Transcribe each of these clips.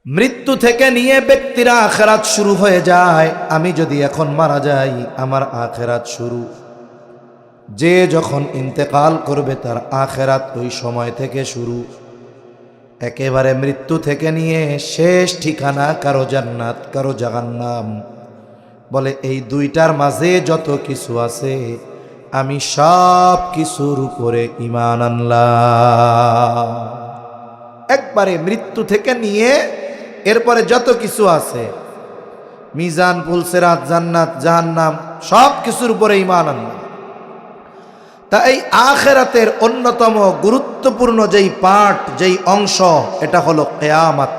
মৃত্যু থেকে নিয়ে ব্যক্তির আখিরাত শুরু হয়ে যায়। আমি যদি এখন মারা যাই, আমার আখিরাত শুরু। যে যখন ইন্তেকাল করবে তার আখিরাত ওই সময় থেকে শুরু। একেবারে মৃত্যু থেকে নিয়ে শেষ ঠিকানা কারো জান্নাত কারো জাহান্নাম। বলে এই দুইটার মাঝে যত কিছু আছে আমি সব কিছুর উপরে ঈমান আনলাম। একবারে মৃত্যু থেকে নিয়ে এরপরে যত কিছু আছে, মিজান, পুলসিরাত, জান্নাত, জাহান্নাম, সব কিছুর উপরে ঈমান আনলাম। তা এই আখিরাতের অন্যতম গুরুত্বপূর্ণ যেই পার্ট, যেই অংশ, এটা হলো কিয়ামত।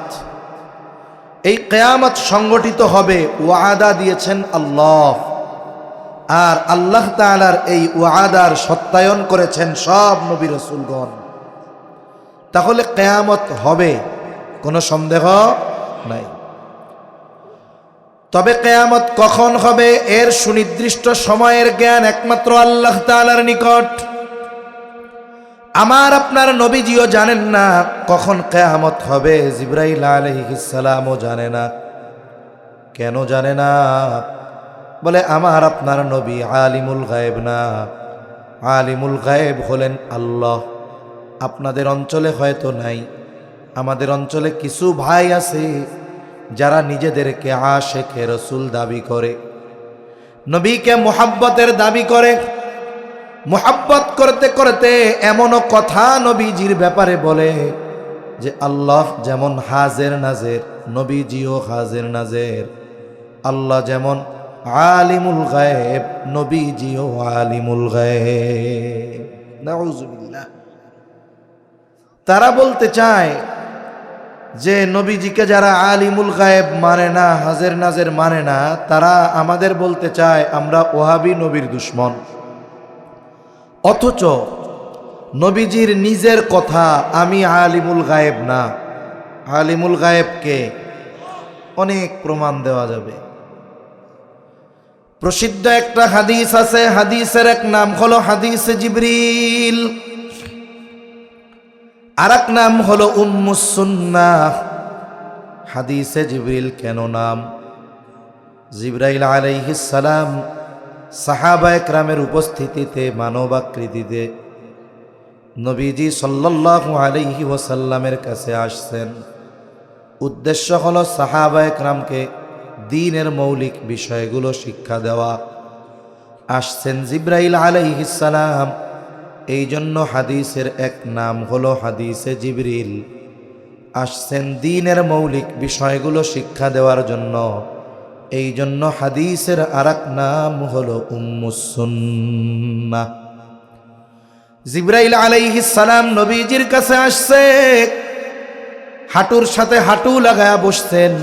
এই কিয়ামত সংগঠিত হবে, ওয়াদা দিয়েছেন আল্লাহ। আর আল্লাহ তাআলার এই ওয়াদার সত্যায়ন করেছেন সব নবী রাসূলগণ। তাহলে কিয়ামত হবে, কোনো সন্দেহ নাই। তবে কিয়ামত কখন হবে এর সুনির্দিষ্ট সময়ের জ্ঞান একমাত্র আল্লাহ তাআলার নিকট। আমার আপনার নবীজিও জানেন না কখন কিয়ামত হবে, জিবরাইল আলাইহিস সালামও জানে না। কেন জানে না? বলে আমার আপনার নবী আলিমুল গায়েব না। আলিমুল গায়েব হলেন আল্লাহ। আপনাদের অঞ্চলে হয়তো নাই, আমাদের অঞ্চলে কিছু ভাই আছে যারা নিজেদেরকে আশিকে রাসূল দাবি করে, নবীকে মুহাব্বতের দাবি করে। মুহাব্বত করতে করতে এমনও কথা নবীজির ব্যাপারে বলে যে আল্লাহ যেমন হাজির নাজির, নবীজিও হাজির নাজির। আল্লাহ যেমন আলিমুল গায়েব, নবীজিও আলিমুল গায়েব। নাউযুবিল্লাহ। তারা বলতে চায় যে নবীজিকে যারা আলিমুল গায়েব মানে না, হাজির নাজির মানে না, তারা আমাদের বলতে চায় আমরা ওহাবি নবীর দুশমন। অথচ নবীজির নিজের কথা, আমি আলিমুল গায়েব না। আলিমুল গায়েবকে অনেক প্রমাণ দেওয়া যাবে। প্রসিদ্ধ একটা হাদিস আছে, হাদিসের এক নাম হলো হাদিসে জিবরিল, আর এক নাম হলো উম্মুস সুন্নাহ। হাদিসে জিবরিল কেন নাম? জিবরাইল আলাইহিস সালাম সাহাবায়ে কেরামের উপস্থিতিতে মানবাকৃতিতে নবীজি সাল্লাল্লাহু আলাইহি ওয়াসাল্লামের কাছে আসছেন। উদ্দেশ্য হলো সাহাবায়ে কেরামকে দ্বীনের মৌলিক বিষয়গুলো শিক্ষা দেওয়া। আসছেন জিবরাইল আলাইহিস সালাম, এই জন্য হাদিসের এক নাম হলো হাদিসে জিবরিল। আসছেন দ্বীনের মৌলিক বিষয়গুলো শিক্ষা দেওয়ার জন্য, এই জন্য হাদিসের আরেক নাম হলো উম্মুস সুন্নাহ। জিবরাইল আলাইহিস সালাম নবীজির কাছে আসছে, হাঁটুর সাথে হাঁটু লাগায়া বসছেন।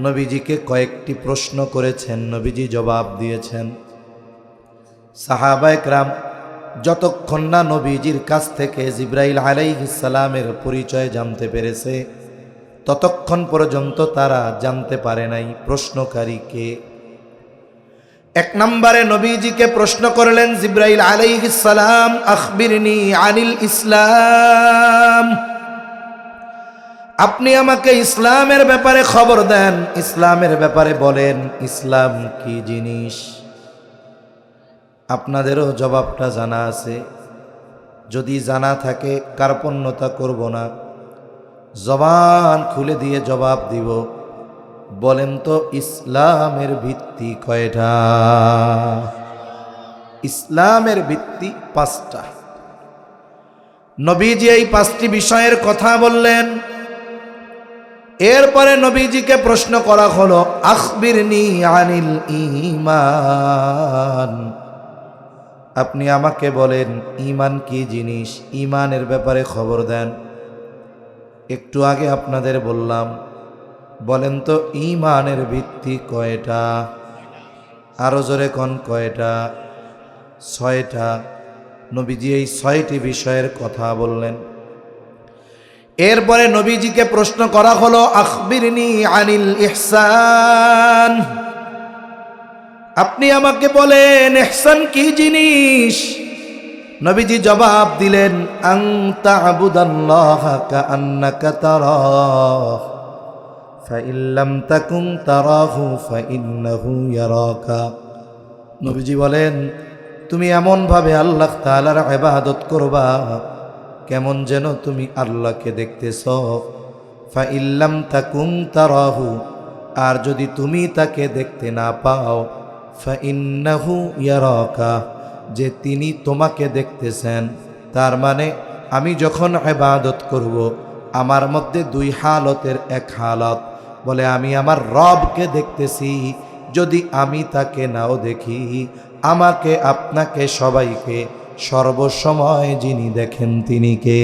নবীজিকে কয়েকটি প্রশ্ন করেছেন, নবীজি জবাব দিয়েছেন। সাহাবায়ে কেরাম যতক্ষণ না নবীজির কাছ থেকে জিবরাইল আলাইহিস সালামের পরিচয় জানতে পেরেছে, ততক্ষণ পর্যন্ত তারা জানতে পারে নাই প্রশ্নকারী কে। এক নম্বরে নবীজিকে প্রশ্ন করলেন জিবরাইল আলাইহিস সালাম, আখবিরনি আনিল ইসলাম, আপনি আমাকে ইসলামের ব্যাপারে খবর দেন, ইসলামের ব্যাপারে বলেন, ইসলাম কি জিনিস। আপনাদেরও জবাবটা জানা আছে। যদি জানা থাকে কার্পণ্যতা করব না, জবান খুলে দিয়ে জবাব দিব। বলেন তো ইসলামের ভিত্তি কয়টা? ইসলামের ভিত্তি 5টা। নবীজি এই 5টি বিষয়ের কথা বললেন। এরপরে নবীজিকে প্রশ্ন করা হলো, আখবিরনি আনিল ঈমান, আপনি আমাকে বলেন ঈমান কি জিনিস, ঈমানের ব্যাপারে খবর দেন। একটু আগে আপনাদের বললাম, বলেন তো ঈমানের ভিত্তি কয়টা? আরো জোরে কোন কয়টা? 6টা। নবীজি এই 6টি বিষয়ের কথা বললেন। এরপরে নবীজিকে প্রশ্ন করা হলো, আখবিরনি আনিল ইহসান, আপনি আমাকে বলেন ইহসান কি জিনিস। নবীজি জবাব দিলেন, আন তা'বুদাল্লাহা কাআন্নাকা তারাহ, ফাইন লাম তাকুন তারাহু ফাইন্নাহু ইয়ারাকা। নবীজি বলেন, তুমি এমনভাবে আল্লাহ তাআলার ইবাদত করবা কেমন যেন তুমি আল্লাহকে দেখতেছ। ফাইন লাম তাকুন তারাহু, আর যদি তুমি তাকে দেখতে না পাও, ফাইন্নাহু ইয়ারাকা, যে তিনি তোমাকে দেখতেছেন। তার মানে আমি যখন ইবাদত করব, আমার মধ্যে দুই হালতের এক হালত, বলে আমি আমার রবকে দেখতেছি। যদি আমি তাকে নাও দেখি, আমাকে আপনাকে সবাইকে সর্বসময় যিনি দেখেন তিনি কে?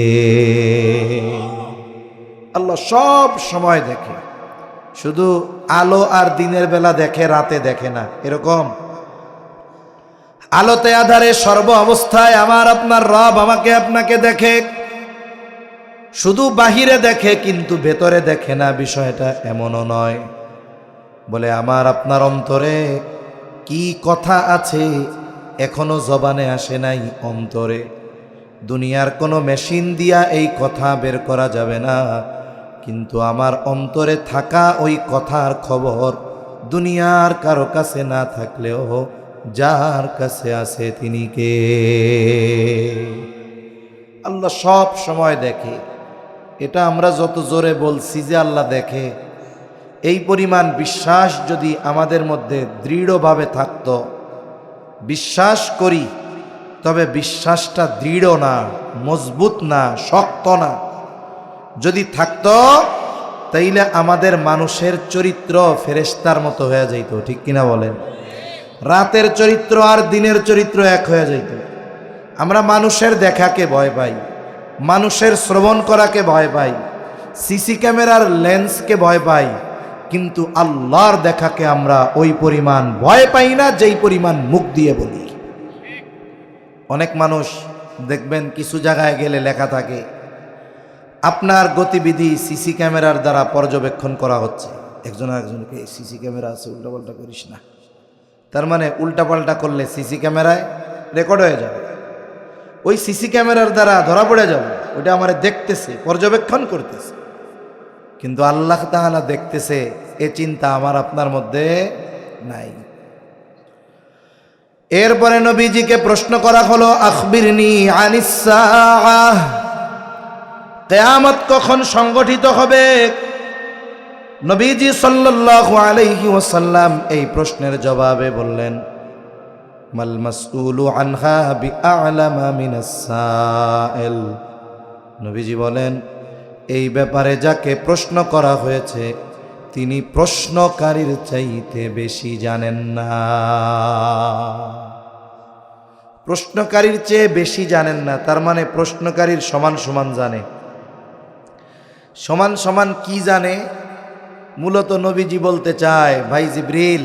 আল্লাহ সব সময় দেখে, শুধু আলো আর দিনের বেলা দেখে, রাতে দেখে না এরকম। আলোতে আধারে সর্ব অবস্থায় আমার আপনার রব আমাকে আপনাকে দেখে। শুধু বাহিরে দেখে কিন্তু ভেতরে দেখে না, বিষয়টা এমনও নয়। বলে আমার আপনার অন্তরে কি কথা আছে এখনো জবানে আসে নাই অন্তরে। দুনিয়ার কোনো মেশিন দিয়া এই কথা বের করা যাবে না, কিন্তু আমার অন্তরে থাকা ওই কথার খবর দুনিয়ার কারো কাছে না থাকলেও যার কাছে আছে তিনি কে? আল্লাহ সব সময় দেখে। এটা আমরা যত জোরে বলছি যে আল্লাহ দেখে, এই পরিমাণ বিশ্বাস যদি আমাদের মধ্যে দৃঢ়ভাবে থাকতো, বিশ্বাস করি তবে বিশ্বাসটা দৃঢ় না, মজবুত না, শক্ত না, যদি থাকতো তাইলে আমাদের মানুষের চরিত্র ফেরেশতার মতো হয়ে যাইত। ঠিক কিনা বলেন? রাতের চরিত্র আর দিনের চরিত্র এক হয়ে যাইত। আমরা মানুষের দেখাকে ভয় পাই, মানুষের শ্রবণ করাকে ভয় পাই, সিসি ক্যামেরার লেন্সকে ভয় পাই, কিন্তু আল্লাহর দেখাকে আমরা ওই পরিমাণ ভয় পাই না যেই পরিমাণ মুখ দিয়ে বলি। অনেক মানুষ দেখবেন কিছু জায়গায় গেলে লেখা থাকে আপনার গতিবিধি সিসি ক্যামেরার দ্বারা পর্যবেক্ষণ করা হচ্ছে। একজন আরেকজনকে সিসি ক্যামেরা আছে, উল্টাপাল্টা করিস না। তার মানে উল্টাপাল্টা করলে সিসি ক্যামেরায় রেকর্ড হয়ে যাবে, ওই সিসি ক্যামেরার দ্বারা ধরা পড়ে যাবে, ওটা আমার দেখতেছে, পর্যবেক্ষণ করতেছে। কিন্তু আল্লাহ তাআলা দেখতেছে, এ চিন্তা আমার আপনার মধ্যে নাই। এরপরে নবীজিকে প্রশ্ন করা হলো, আখবিরনি আনিস সাআহ, কিয়ামত কখন সংগঠিত হবে? নবীজি সাল্লাল্লাহু আলাইহি ওয়াসাল্লাম এই প্রশ্নের জবাবে বললেন, মাল মাসউলু আনহা বিআলামা মিনাস সাইল। নবীজি বলেন, এই ব্যাপারে যাকে প্রশ্ন করা হয়েছে তিনি প্রশ্নকারীর চাইতে বেশি জানেন না। প্রশ্নকারীর চেয়ে বেশি জানেন না, তার মানে প্রশ্নকারীর সমান সমান জানে। সমান সমান কি জানে? মূলত নবীজি বলতে চায়, ভাই জিবরিল,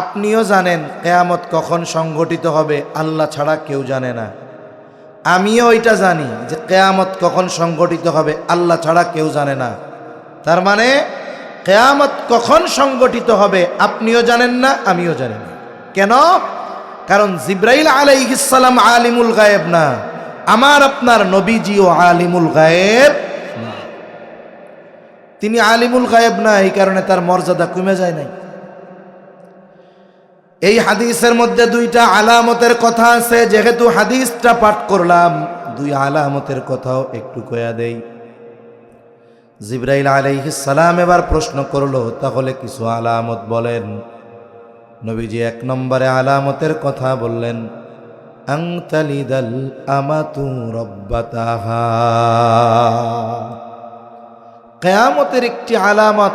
আপনিও জানেন কিয়ামত কখন সংঘটিত হবে, আল্লাহ ছাড়া কেউ জানে না। আমিও এটা জানি যে কিয়ামত কখন সংঘটিত হবে, আল্লাহ ছাড়া কেউ জানে না। তার মানে কিয়ামত কখন সংঘটিত হবে আপনিও জানেন না, আমিও জানি না। কেন? কারণ জিবরাইল আলাইহিস সালাম আলিমুল গায়েব না, আমার আপনার নবীজিও আলিমুল গায়েব না। তিনি আলিমুল গায়েব না, এই কারণে তার মর্যাদা কমে যায় নাই। এই হাদিসের মধ্যে দুইটা আলামতের কথা আছে, যেহেতু হাদিসটা পাঠ করলাম দুই আলামতের কথাও একটু কয়া দেই। জিবরাইল আলাইহিস সালাম এবার প্রশ্ন করলো, তাহলে কিছু আলামত বলেন। নবীজি এক নম্বরে আলামতের কথা বললেন, আনতালিদাল আমাতু রাব্বাতাহা। কিয়ামতের একটি আলামত,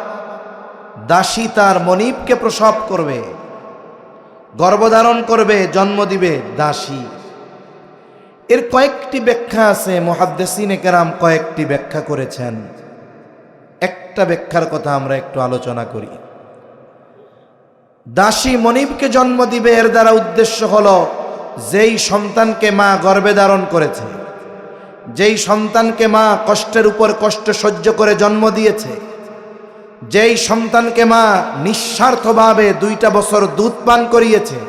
দাসী তার মনিবকে প্রসব করবে, গর্ভধারণ করবে, জন্ম দিবে দাসী। এর কয়েকটি ব্যাখ্যা আছে, মুহাদ্দিসিনে কেরাম কয়েকটি ব্যাখ্যা করেছেন। একটা ব্যাখ্যার কথা আমরা একটু আলোচনা করি। দাসী মনিবকে জন্ম দিবে, এর দ্বারা উদ্দেশ্য হলো যেই সন্তানকে মা গর্ভে ধারণ করেছে, যেই সন্তানকে মা কষ্টের উপর কষ্ট সহ্য করে জন্ম দিয়েছে, যেই সন্তানকে মা নিঃস্বার্থভাবে 2টা বছর দুধ পান করিয়েছে,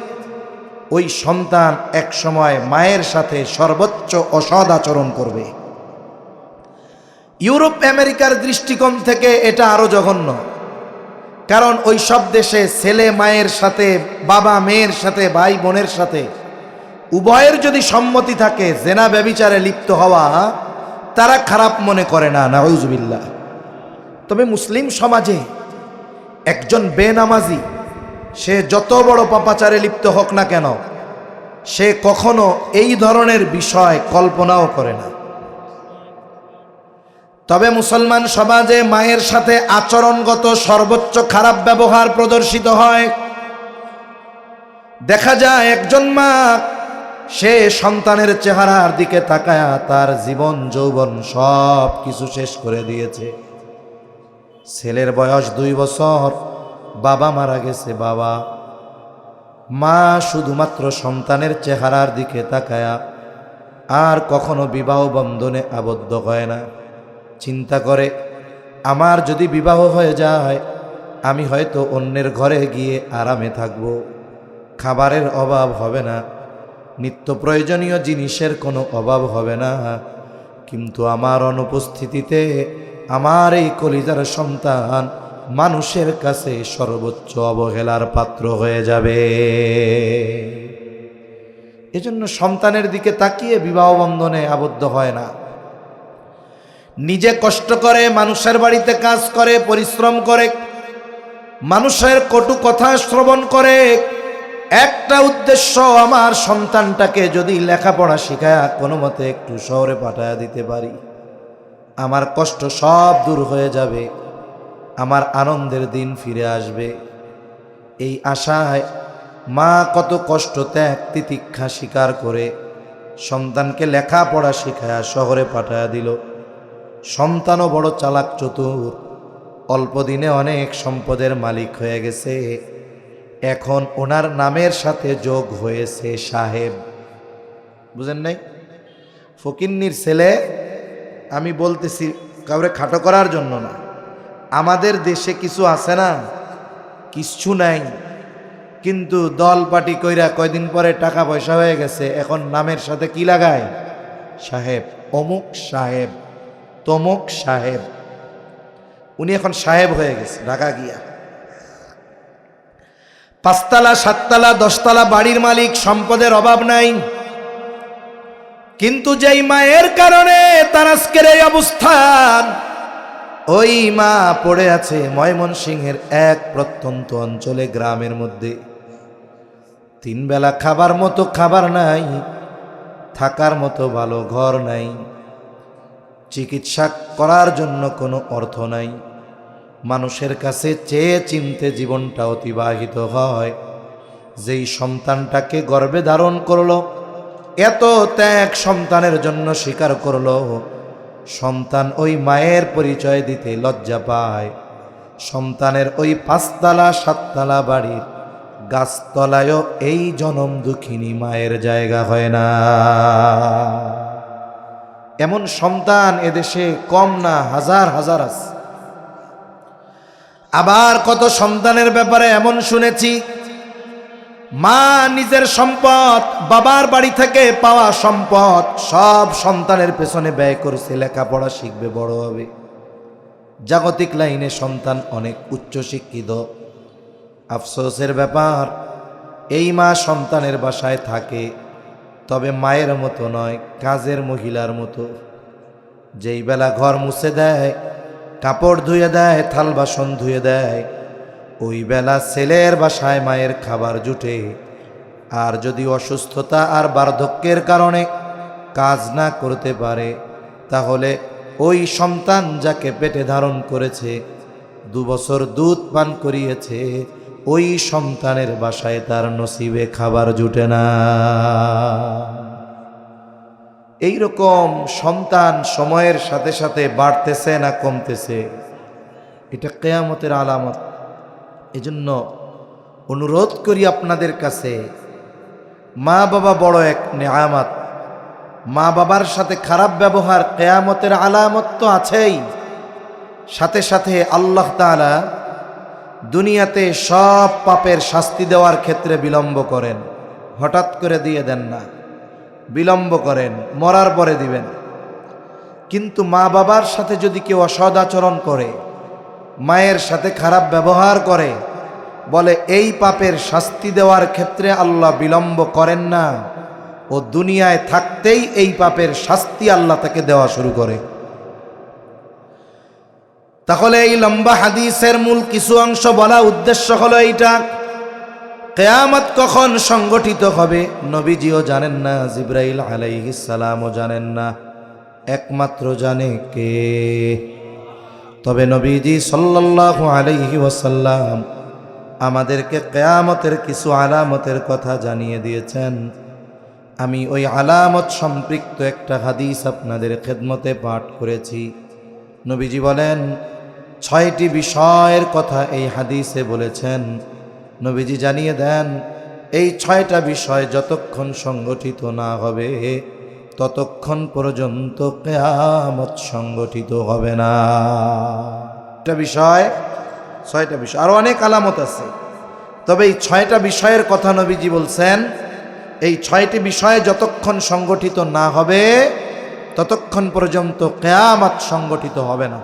ওই সন্তান এক সময় মায়ের সাথে সর্বোচ্চ অসৎ আচরণ করবে। ইউরোপ আমেরিকার দৃষ্টিকোণ থেকে এটা আরো জঘন্য। কারণ ওই সব দেশে ছেলে মায়ের সাথে, বাবা মেয়ের সাথে, ভাই বোনের সাথে উভয়ের যদি সম্মতি থাকে জেনা ব্যভিচারে লিপ্ত হওয়া তারা খারাপ মনে করে না, নাউজুবিল্লাহ। তবে মুসলিম সমাজে একজন বেনামাজি সে যত বড় পাপাচারে লিপ্ত হোক না কেন, সে কখনো এই ধরনের বিষয় কল্পনাও করে না। তবে মুসলমান সমাজে মায়ের সাথে আচরণগত সর্বোচ্চ খারাপ ব্যবহার প্রদর্শিত হয়। দেখা যায় একজন মা সে সন্তানের চেহারার দিকে তাকায়া তার জীবন যৌবন সব কিছু শেষ করে দিয়েছে। ছেলের বয়স 2 বছর, বাবা মারা গেছে। বাবা মা শুধুমাত্র সন্তানের চেহারার দিকে তাকায়া আর কখনো বিবাহ বন্ধনে আবদ্ধ হয় না। চিন্তা করে আমার যদি বিবাহ হয়ে যায় আমি হয়তো অন্যের ঘরে গিয়ে আরামে থাকব, খাবারের অভাব হবে না, নিত্য প্রয়োজনীয় জিনিসের কোনো অভাব হবে না। কিন্তু আমার অনুপস্থিতিতে আমার এই কলিজার সন্তান মানুষের কাছে সর্বোচ্চ অবহেলার পাত্র হয়ে যাবে। এজন্য সন্তানের দিকে তাকিয়ে বিবাহ বন্ধনে আবদ্ধ হয় না। নিজে কষ্ট করে, মানুষের বাড়িতে কাজ করে, পরিশ্রম করে, মানুষের কটু কথা শ্রবণ করে, একটা উদ্দেশ্য, আমার সন্তানটাকে যদি লেখাপড়া শিখায়া কোনো মতে একটু শহরে পাঠায়া দিতে পারি, আমার কষ্ট সব দূর হয়ে যাবে, আমার আনন্দের দিন ফিরে আসবে। এই আশায় মা কত কষ্ট ত্যাগ তিতিক্ষা স্বীকার করে সন্তানকে লেখাপড়া শিখায়া শহরে পাঠায়া দিল। সন্তানও বড় চালাক চতুর, অল্প দিনে অনেক সম্পদের মালিক হয়ে গেছে। এখন ওনার নামের সাথে যোগ হয়েছে সাহেব। বুঝেন নাই? ফকিন্নির ছেলে। আমি বলতেছি কাউরে খাটো করার জন্য না। আমাদের দেশে কিছু আছে না, কিচ্ছু নাই, কিন্তু দল পার্টি কইরা কয়দিন পরে টাকা পয়সা হয়ে গেছে, এখন নামের সাথে কি লাগায়? সাহেব। অমুক সাহেব, তমুক সাহেব। উনি এখন সাহেব হয়ে গেছে ঢাকা গিয়া। 5 তলা 7 তলা 10 তলা বাড়ির মালিক, সম্পদের অভাব নাই। কিন্তু যেই মায়ের কারণে তার আজকের এই অবস্থান, ওই মা পড়ে আছে ময়মনসিংহের এক প্রত্যন্ত অঞ্চলে, গ্রামের মধ্যে। 3 বেলা খাবার মতো খাবার নাই, থাকার মতো ভালো ঘর নাই, চিকিৎসা করার জন্য কোনো অর্থ নাই। মানুষের কাছে চেয়ে চিনতে জীবনটা অতিবাহিত হয়। যেই সন্তানটাকে গর্ভে ধারণ করলো, এত ত্যাগ সন্তানের জন্য স্বীকার করলো, সন্তান ওই মায়ের পরিচয় দিতে লজ্জা পায়। সন্তানের ওই 5 তলা 7 তলা বাড়ির গাছতলায়ও এই জনম দুঃখিনী মায়ের জায়গা হয় না। এমন সন্তান এদেশে কম না, হাজার হাজার আছে। আবার কত সন্তানের ব্যাপারে এমন শুনেছি, মা নিজের সম্পদ, বাবার বাড়ি থেকে পাওয়া সম্পদ সব সন্তানের পেছনে ব্যয় করেছে, লেখাপড়া শিখবে, বড় হবে। জাগতিক লাইনে সন্তান অনেক উচ্চ শিক্ষিত। আফসোসের ব্যাপার, এই মা সন্তানের বাসায় থাকে, তবে মায়ের মতো নয়, কাজের মহিলার মতো। যেই বেলা ঘর মুছে দেয়, কাপড় ধুয়ে দেয়, থাল বাসন ধুয়ে দেয়, ওই বেলা ছেলের বাসায় মায়ের খাবার জুটে। আর যদি অসুস্থতা আর বার্ধক্যের কারণে কাজ না করতে পারে, তাহলে ওই সন্তান যাকে পেটে ধারণ করেছে, 2 বছর দুধ পান করিয়েছে, ওই সন্তানের বাসায় তার নসিবে খাবার জুটে না। এইরকম সন্তান সময়ের সাথে সাথে বাড়তেছে না কমতেছে, এটা কিয়ামতের আলামত। এজন্য অনুরোধ করি আপনাদের কাছে, মা বাবা বড় এক নেয়ামত। মা বাবার সাথে খারাপ ব্যবহার কিয়ামতের আলামত তো আছেই, সাথে সাথে আল্লাহ তাআলা দুনিয়াতে সব পাপের শাস্তি দেওয়ার ক্ষেত্রে বিলম্ব করেন। হঠাৎ করে দিয়ে দেন না, বিলম্ব করেন, মরার পরে দিবেন। কিন্তু মা বাবার সাথে যদি কেউ অসৎ আচরণ করে, মায়ের সাথে খারাপ ব্যবহার করে, বলে এই পাপের শাস্তি দেওয়ার ক্ষেত্রে আল্লাহ বিলম্ব করেন না, ও দুনিয়ায় থাকতেই এই পাপের শাস্তি আল্লাহ তাকে দেওয়া শুরু করে। তাহলে এই লম্বা হাদিসের মূল কিছু অংশ বলা উদ্দেশ্য হলো এইটা, কিয়ামত কখন সংগঠিত হবে নবীজিও জানেন না, জিবরাইল আলাইহিস সালামও জানেন না, একমাত্র জানে কে? তবে নবীজি সাল্লাল্লাহু আলাইহি ওয়াসাল্লাম আমাদেরকে কিয়ামতের কিছু আলামতের কথা জানিয়ে দিয়েছেন। আমি ওই আলামত সম্পৃক্ত একটা হাদিস আপনাদের খেদমতে পাঠ করেছি। নবীজি বলেন 6টি বিষয়ের কথা এই হাদিসে বলেছেন। নবীজি জানিয়ে দেন এই 6টা বিষয় যতক্ষণ সংগঠিত না হবে ততক্ষণ পর্যন্ত কিয়ামত সংগঠিত হবে না। এটা বিষয় 6টা বিষয়, আরো অনেক আলামত আছে, তবে এই 6টা বিষয়ের কথা নবীজি বলছেন। এই 6টি বিষয় যতক্ষণ সংগঠিত না হবে ততক্ষণ পর্যন্ত কিয়ামত সংগঠিত হবে না।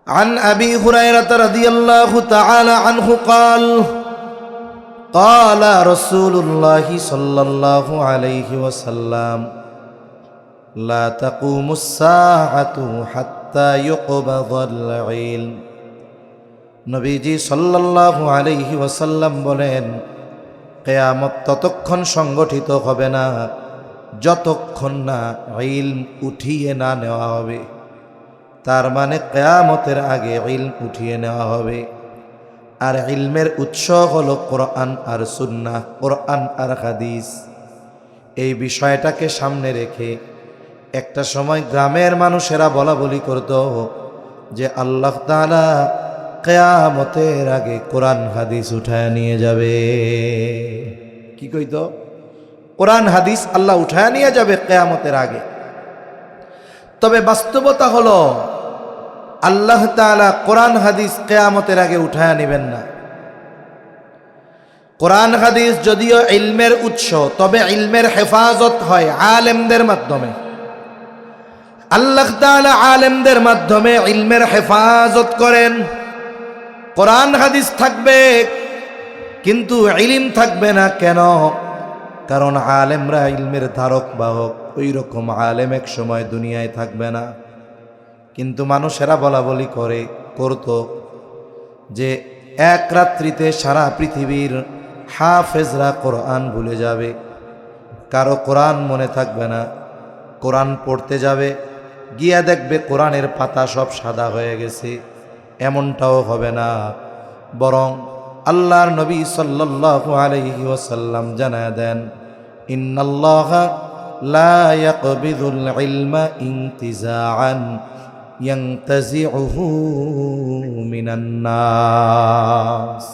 عن أبي هريرة رضي الله تعالى عنه قال قال رسول الله صلى الله عليه وسلم لا تقوم الساعة حتى يقبض العلم। নবীজি সাল্লাল্লাহু আলাইহি ওয়াসাল্লাম বলেন কিয়ামত ততক্ষণ সংগঠিত হবে না যতক্ষণ না ইলম উঠিয়ে না নেওয়া হবে। তার মানে কিয়ামতের আগে ইলম উঠিয়ে নেওয়া হবে। আর ইলমের উৎস হলো কোরআন আর সুন্নাহ, কোরআন আর হাদিস। এই বিষয়টাকে সামনে রেখে একটা সময় গ্রামের মানুষেরা বলা বলি করত যে আল্লাহ তাআলা কিয়ামতের আগে কোরআন হাদিস উঠায় নিয়ে যাবে। কি কইতো? কোরআন হাদিস আল্লাহ উঠায় নিয়ে যাবে কিয়ামতের আগে। তবে বাস্তবতা হলো আল্লাহ তাআলা কোরআন হাদিস কিয়ামতের আগে উঠায় নেবেন না। কোরআন হাদিস যদিও ইলমের উৎস, তবে ইলমের হেফাজত হয় আলেমদের মাধ্যমে। আল্লাহ তাআলা আলেমদের মাধ্যমে ইলমের হেফাজত করেন। কোরআন হাদিস থাকবে কিন্তু ইলম থাকবে না। কেন? কারণ আলেমরা ইলমের ধারক বাহক, ওই রকম আলেম এক সময় দুনিয়ায় থাকবে না। কিন্তু মানুষেরা বলা বলি করতো যে এক রাত্রিতে সারা পৃথিবীর হাফেজরা কোরআন ভুলে যাবে, কারো কোরআন মনে থাকবে না। কোরআন পড়তে যাবে, গিয়া দেখবে কোরআনের পাতা সব সাদা হয়ে গেছে। এমনটাও হবে না, বরং আল্লাহর নবী সাল্লাল্লাহু আলাইহি ওয়াসাল্লাম জানায় দেন ইন্নাল্লাহা লা ইয়াকবিদুল ইলমা ইনতিজাআন ইয়ানতাজিউহু মিনান নাস।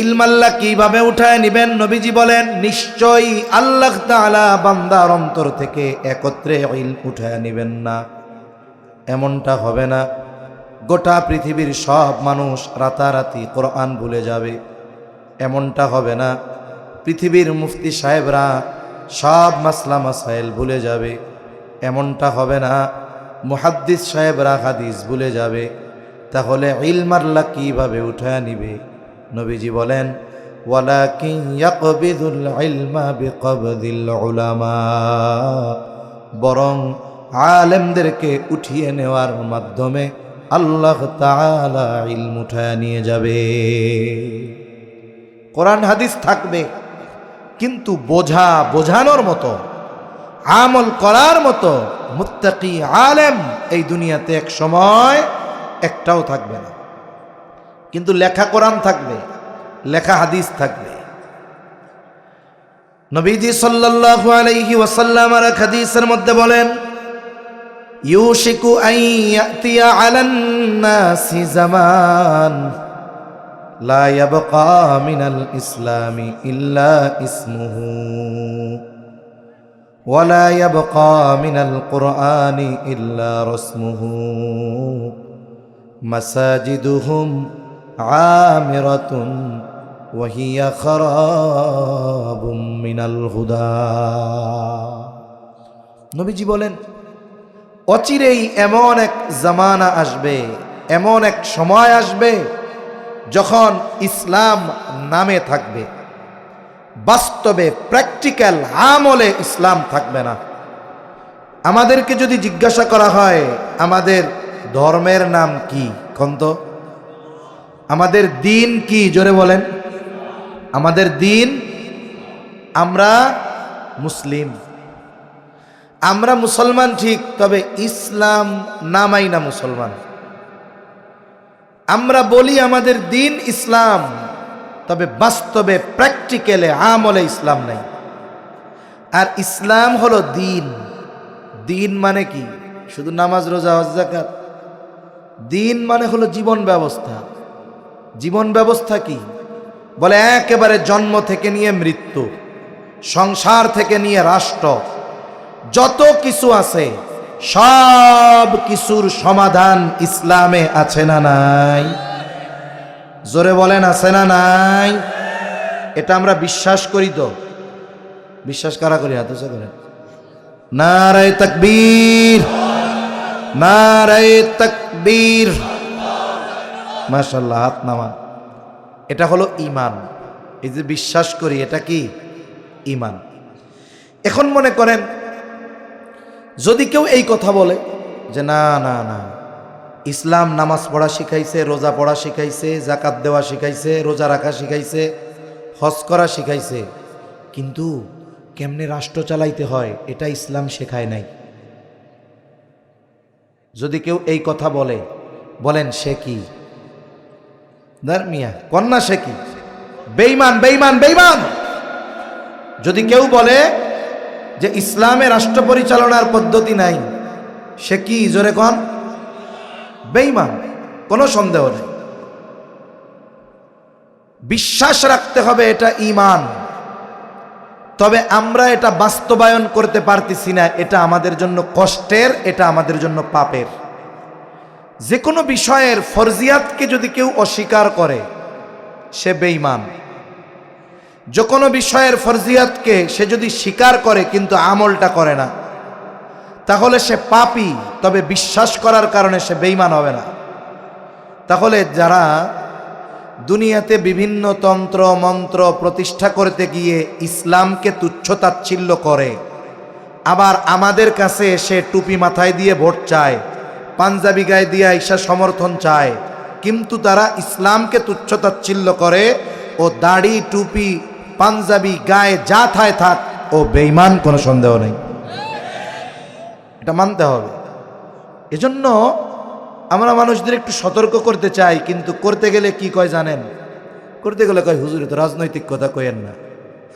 ইলম আল্লাহ কিভাবে উঠায় নেবেন? নবীজি বলেন নিশ্চয়ই আল্লাহ তাআলা বান্দার অন্তর থেকে একত্রে ইলম উঠায় নেবেন না। এমনটা হবে না গোটা পৃথিবীর সব মানুষ রাতারাতি কোরআন ভুলে যাবে। এমনটা হবে না পৃথিবীর মুফতি সাহেবরা সব মাসলা মাসাইল ভুলে যাবে। এমনটা হবে না মুহাদ্দিস সাহেবরা হাদিস ভুলে যাবে। তাহলে ইলম আল্লাহ কিভাবে উঠায় নিবে? নবীজি বলেন ওয়ালাকিন ইয়াকবিদুল ইলমা বিকবদিল উলামা, বরং আলেমদেরকে উঠিয়ে নেওয়ার মাধ্যমে আল্লাহ তাআলা ইলম উঠায় নিয়ে যাবে। কোরআন হাদিস থাকবে কিন্তু বোঝানোর মতো, আমল করার মতো মুত্তাকি আলেম এই দুনিয়াতে এক সময় একটাও থাকবে না। কিন্তু লেখা কোরআন থাকবে, লেখা হাদিস থাকবে। নবীজি সাল্লাল্লাহু আলাইহি ওয়াসাল্লাম আর হাদিসের মধ্যে বলেন ইউশিকু আন ইয়াতিয়া আলান নাসি জামান লা ইয়াবকা মিনাল ইসলামি ইল্লা ইসমুহু ওয়া লা ইয়াবকা মিনাল কুরআনি ইল্লা রাসমুহু মাসাজিদুহুম আমিরাতুন ওয়া হিয়া খারাবুম মিনাল হুদা। নবীজি বলেন, অচিরেই এমন এক জামানা আসবে, এমন এক সময় আসবে যখন ইসলাম নামে থাকবে, বাস্তবে প্র্যাকটিক্যাল আমলে ইসলাম থাকবে না। আমাদেরকে যদি জিজ্ঞাসা করা হয় আমাদের ধর্মের নাম কি, কন্ত আমাদের দিন কি, জোরে বলেন। আমাদের দিন, আমরা মুসলিম, আমরা মুসলমান ঠিক, তবে ইসলাম নামাই না মুসলমান। আমরা বলি আমাদের দিন ইসলাম, তবে বাস্তবে প্র্যাকটিক্যালে আমলে ইসলাম নাই। আর ইসলাম হলো দিন। দিন মানে কি? শুধু নামাজ, রোজা, হজ, যাকাত? দিন মানে হলো জীবন ব্যবস্থা। জীবন ব্যবস্থা কি? বলে একেবারে জন্ম থেকে নিয়ে মৃত্যু, সংসার থেকে নিয়ে রাষ্ট্র, যত কিছু আছে সব কিছুর সমাধান ইসলামে আছে না নাই? জোরে বলেন, আছে না নাই? এটা আমরা বিশ্বাস করি তো? বিশ্বাস কারা করি? হাত উঁচু করেন। নারায়ে তাকবীর, নারায়ে তাকবীর, মাশাআল্লাহ, হাত নামান। এটা হলো ঈমান। এই যে বিশ্বাস করি, এটা কি? ঈমান। এখন মনে করেন যদি কেউ এই কথা বলে যে না না না, ইসলাম নামাজ পড়া শিখাইছে, রোজা পড়া শিখাইছে, যাকাত দেওয়া শিখাইছে, রোজা রাখা শিখাইছে, হজ করা শিখাইছে, কিন্তু কেমনে রাষ্ট্র চালাইতে হয় এটা ইসলাম শেখায় নাই। যদি কেউ এই কথা বলে, বলেন সে কি? মিয়া কন্যা, সে কি? বেঈমান, বেঈমান, বেঈমান। যদি কেউ বলে যে ইসলামে রাষ্ট্র পরিচালনার পদ্ধতি নাই, সে কি? জোরে কোন? বেঈমান, কোনো সন্দেহ নেই। বিশ্বাস রাখতে হবে এটা ঈমান, তবে আমরা এটা বাস্তবায়ন করতে পারতেছি না, এটা আমাদের জন্য কষ্টের, এটা আমাদের জন্য পাপের। যে কোনো বিষয়ের ফরজিয়াতকে যদি কেউ অস্বীকার করে সে বেঈমান। যে কোনো বিষয়ের ফরজিয়াতকে সে যদি স্বীকার করে কিন্তু আমলটা করে না, তাহলে সে পাপী, তবে বিশ্বাস করার কারণে সে বেঈমান হবে না। তাহলে যারা দুনিয়াতে বিভিন্ন তন্ত্র মন্ত্র প্রতিষ্ঠা করতে গিয়ে ইসলামকে তুচ্ছ-তাচ্ছিল্য করে, আবার আমাদের কাছে এসে টুপি মাথায় দিয়ে ভোট চায়, পাঞ্জাবি গায়ে দিয়ে ঈশা সমর্থন চায়, কিন্তু তারা ইসলামকে তুচ্ছ-তাচ্ছিল্য করে, ও দাড়ি টুপি পাঞ্জাবি গায়ে যা থায় থাক, ও বেঈমান, কোনো সন্দেহ নেই। এটা মানতে হবে। এজন্য আমরা মানুষদের একটু সতর্ক করতে চাই, কিন্তু করতে গেলে কি কয় জানেন? করতে গেলে কয় হুজুর তো রাজনৈতিক কথা কইেন না।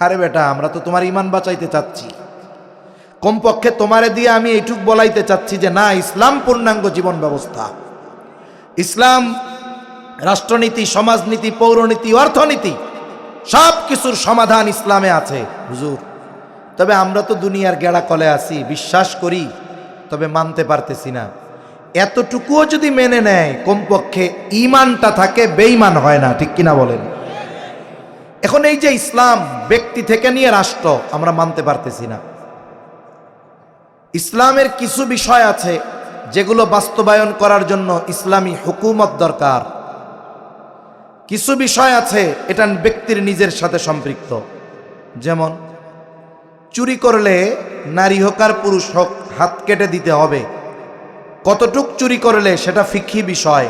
আরে বেটা, আমরা তো তোমার ঈমান বাঁচাইতে চাচ্ছি, কমপক্ষে তোমারে দিয়ে আমি এইটুক বলাইতে চাচ্ছি যে না, ইসলাম পূর্ণাঙ্গ জীবন ব্যবস্থা। ইসলাম রাষ্ট্রনীতি, সমাজনীতি, পৌরনীতি, অর্থনীতি, সব কিছুর সমাধান ইসলামে আছে হুজুর। তবে আমরা তো দুনিয়ার গেড়া কলে আছি, বিশ্বাস করি তবে মানতে পারতেছি না। এতটুকুও যদি মেনে নেয়, কমপক্ষে ঈমানটা থাকে, বেঈমান হয় না, ঠিক কিনা বলেন? এখন এই যে ইসলাম ব্যক্তি থেকে নিয়ে রাষ্ট্র, আমরা মানতে পারতেছি না। ইসলামের কিছু বিষয় আছে যেগুলো বাস্তবায়ন করার জন্য ইসলামী হুকুমত দরকার। কিছু বিষয় আছে এটা ব্যক্তির নিজের সাথে সম্পৃক্ত। যেমন চুরি করলে নারী হোক আর পুরুষ হোক হাত কেটে দিতে হবে। কতটুক চুরি করলে সেটা ফিকহি বিষয়,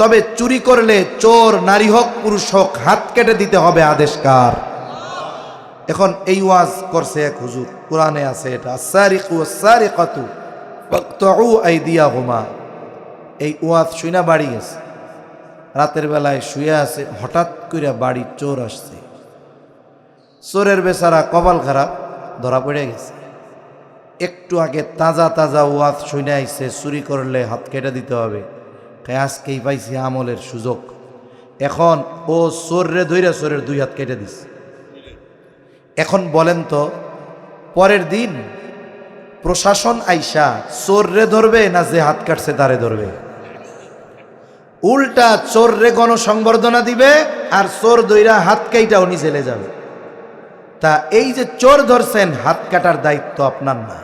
তবে চুরি করলে চোর নারী হোক পুরুষ হোক হাত কেটে দিতে হবে, আদেশ কার? এখন এই ওয়াজ করছে এক হুজুর, কোরআনে আছে এটা, আস-সারিকু ওয়াস-সারিকাতু ফাকতাউ আইদিয়াহুমা। এই ওয়াজ শুইনা বাড়ি গেছে, রাতের বেলায় শুয়ে আছে, হঠাৎ করে বাড়ি চোর আসছে। চোরের বেচারা কপাল খারাপ, ধরা পড়ে গেছে। একটু আগে তাজা তাজা ওয়াজ শুনে আইছে, চুরি করলে হাত কেটে দিতে হবে, আজকেই পাইছি আমলের সুযোগ। এখন ও চোররে ধইরা চোরের দুই হাত কেটে দিছে। এখন বলেন তো, পরের দিন প্রশাসন আইসা চোররে ধরবে না যে হাত কাটছে তারে ধরবে? উল্টা চোররে গণসংবর্ধনা দিবে, আর চোর দইরা হাত কাইটা উনি জেলে যাবে। তা এই যে চোর ধরছেন, হাত কাটার দায়িত্ব আপনার না,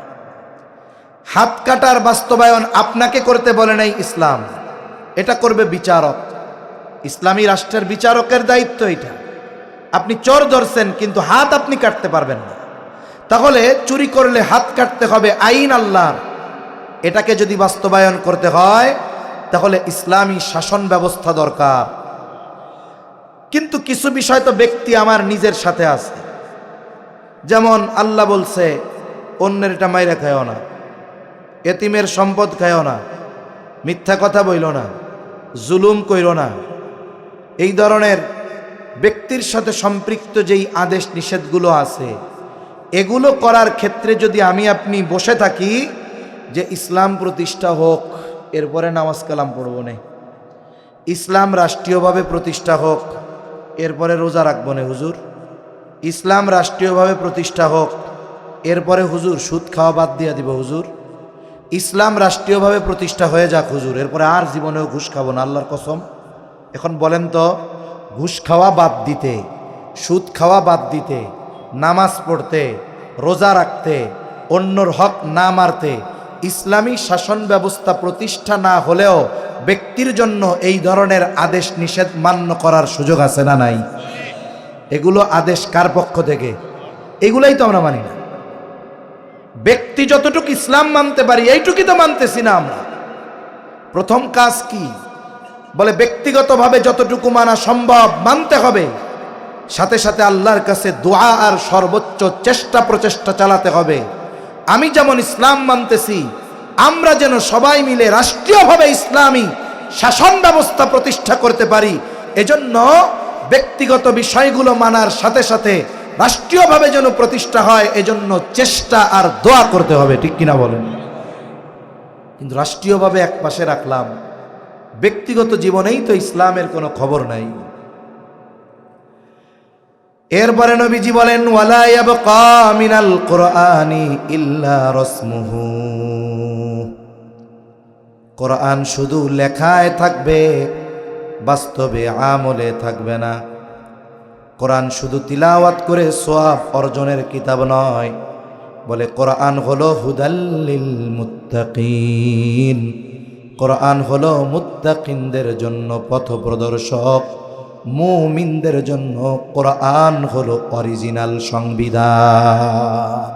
হাত কাটার বাস্তবায়ন আপনাকে করতে বলে নাই ইসলাম, এটা করবে বিচারক। ইসলামী রাষ্ট্রের বিচারকের দায়িত্ব এটা। আপনি চোর ধরছেন কিন্তু হাত আপনি কাটতে পারবেন না, তাহলে চুরি করলে হাত কাটতে হবে, আইন আল্লাহর। এটাকে যদি বাস্তবায়ন করতে হয় তাহলে ইসলামী শাসন ব্যবস্থা দরকার। কিন্তু কিছু বিষয় তো ব্যক্তি আমার নিজের সাথে আছে, যেমন আল্লাহ বলছে অন্যের এটা মাইরা খায়ও না, এতিমের সম্পদ খায়ও না, মিথ্যা কথা বইল না, জুলুম কইরো না। এই ধরনের ব্যক্তির সাথে সম্পৃক্ত যেই আদেশ নিষেধগুলো আছে, এগুলো করার ক্ষেত্রে যদি আমি আপনি বসে থাকি যে ইসলাম প্রতিষ্ঠা হোক, এরপরে নামাজ কালাম পড়ব না, ইসলাম রাষ্ট্রীয়ভাবে প্রতিষ্ঠা হোক, এরপরে রোজা রাখবো না হুজুর, ইসলাম রাষ্ট্রীয়ভাবে প্রতিষ্ঠা হোক, এরপরে হুজুর সুদ খাওয়া বাদ দিয়ে দিব হুজুর, ইসলাম রাষ্ট্রীয়ভাবে প্রতিষ্ঠা হয়ে যাক হুজুর, এরপরে আর জীবনেও ঘুষ খাবো না, আল্লাহর কসম। এখন বলেন তো, ঘুষ খাওয়া বাদ দিতে, সুদ খাওয়া বাদ দিতে, নামাজ পড়তে, রোজা রাখতে, অন্যর হক না মারতে, ইসলামী শাসন ব্যবস্থা প্রতিষ্ঠা না হলেও ব্যক্তির জন্য এই ধরনের আদেশ নিষেধ মান্য করার সুযোগ আছে না নাই? এগুলো আদেশ কার পক্ষ থেকে? এগুলাই তো আমরা মানি না। ব্যক্তি যতটুকু ইসলাম মানতে পারি এইটুকুই তো মানতেছি না আমরা। প্রথম কাজ কি? বলে ব্যক্তিগতভাবে যতটুকু মানা সম্ভব মানতে হবে, সাথে সাথে আল্লাহর কাছে দোয়া আর সর্বোচ্চ চেষ্টা প্রচেষ্টা চালাতে হবে। আমি যেমন ইসলাম মানতেছি, আমরা যেন সবাই মিলে রাষ্ট্রীয়ভাবে ইসলামী শাসন ব্যবস্থা প্রতিষ্ঠা করতে পারি। এজন্য ব্যক্তিগত বিষয়গুলো মানার সাথে সাথে রাষ্ট্রীয়ভাবে যেন প্রতিষ্ঠা হয়, এজন্য চেষ্টা আর দোয়া করতে হবে, ঠিক কিনা বলেন? কিন্তু রাষ্ট্রীয়ভাবে এক পাশে রাখলাম, ব্যক্তিগত জীবনেই তো ইসলামের কোনো খবর নাই। এরপরে নবীজি বলেন, ওয়ালা ইয়াবকা মিনাল কুরআনি ইল্লা রাসমুহু, কোরআন শুধু লেখায় থাকবে, বাস্তবে আমলে থাকবে না। কোরআন শুধু তিলাওয়াত করে সওয়াব অর্জনের কিতাব নয়, বলে কোরআন হলো হুদাল্লিল মুত্তাকিন, কোরআন হলো মুত্তাকিনদের জন্য পথপ্রদর্শক, মুমিনদের জন্য কোরআন হলো অরিজিনাল সংবিধান।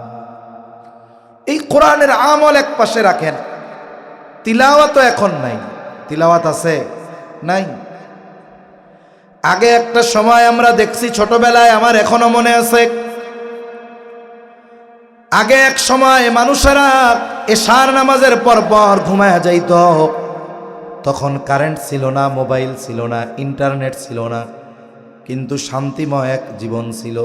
এই কোরআনের আমল এক পাশে রাখেন, তিলাওয়াত এখন নাই। তিলাওয়াত আছে? নাই। আগে একটা সময় আমরা দেখছি ছোটবেলায়, আমার এখনো মনে আছে, আগে এক সময় মানুষেরা এশার নামাজের পর পর ঘুমায়া যাইত। তখন কারেন্ট ছিল না, মোবাইল ছিল না, ইন্টারনেট ছিল না, কিন্তু শান্তিময় এক জীবন ছিল।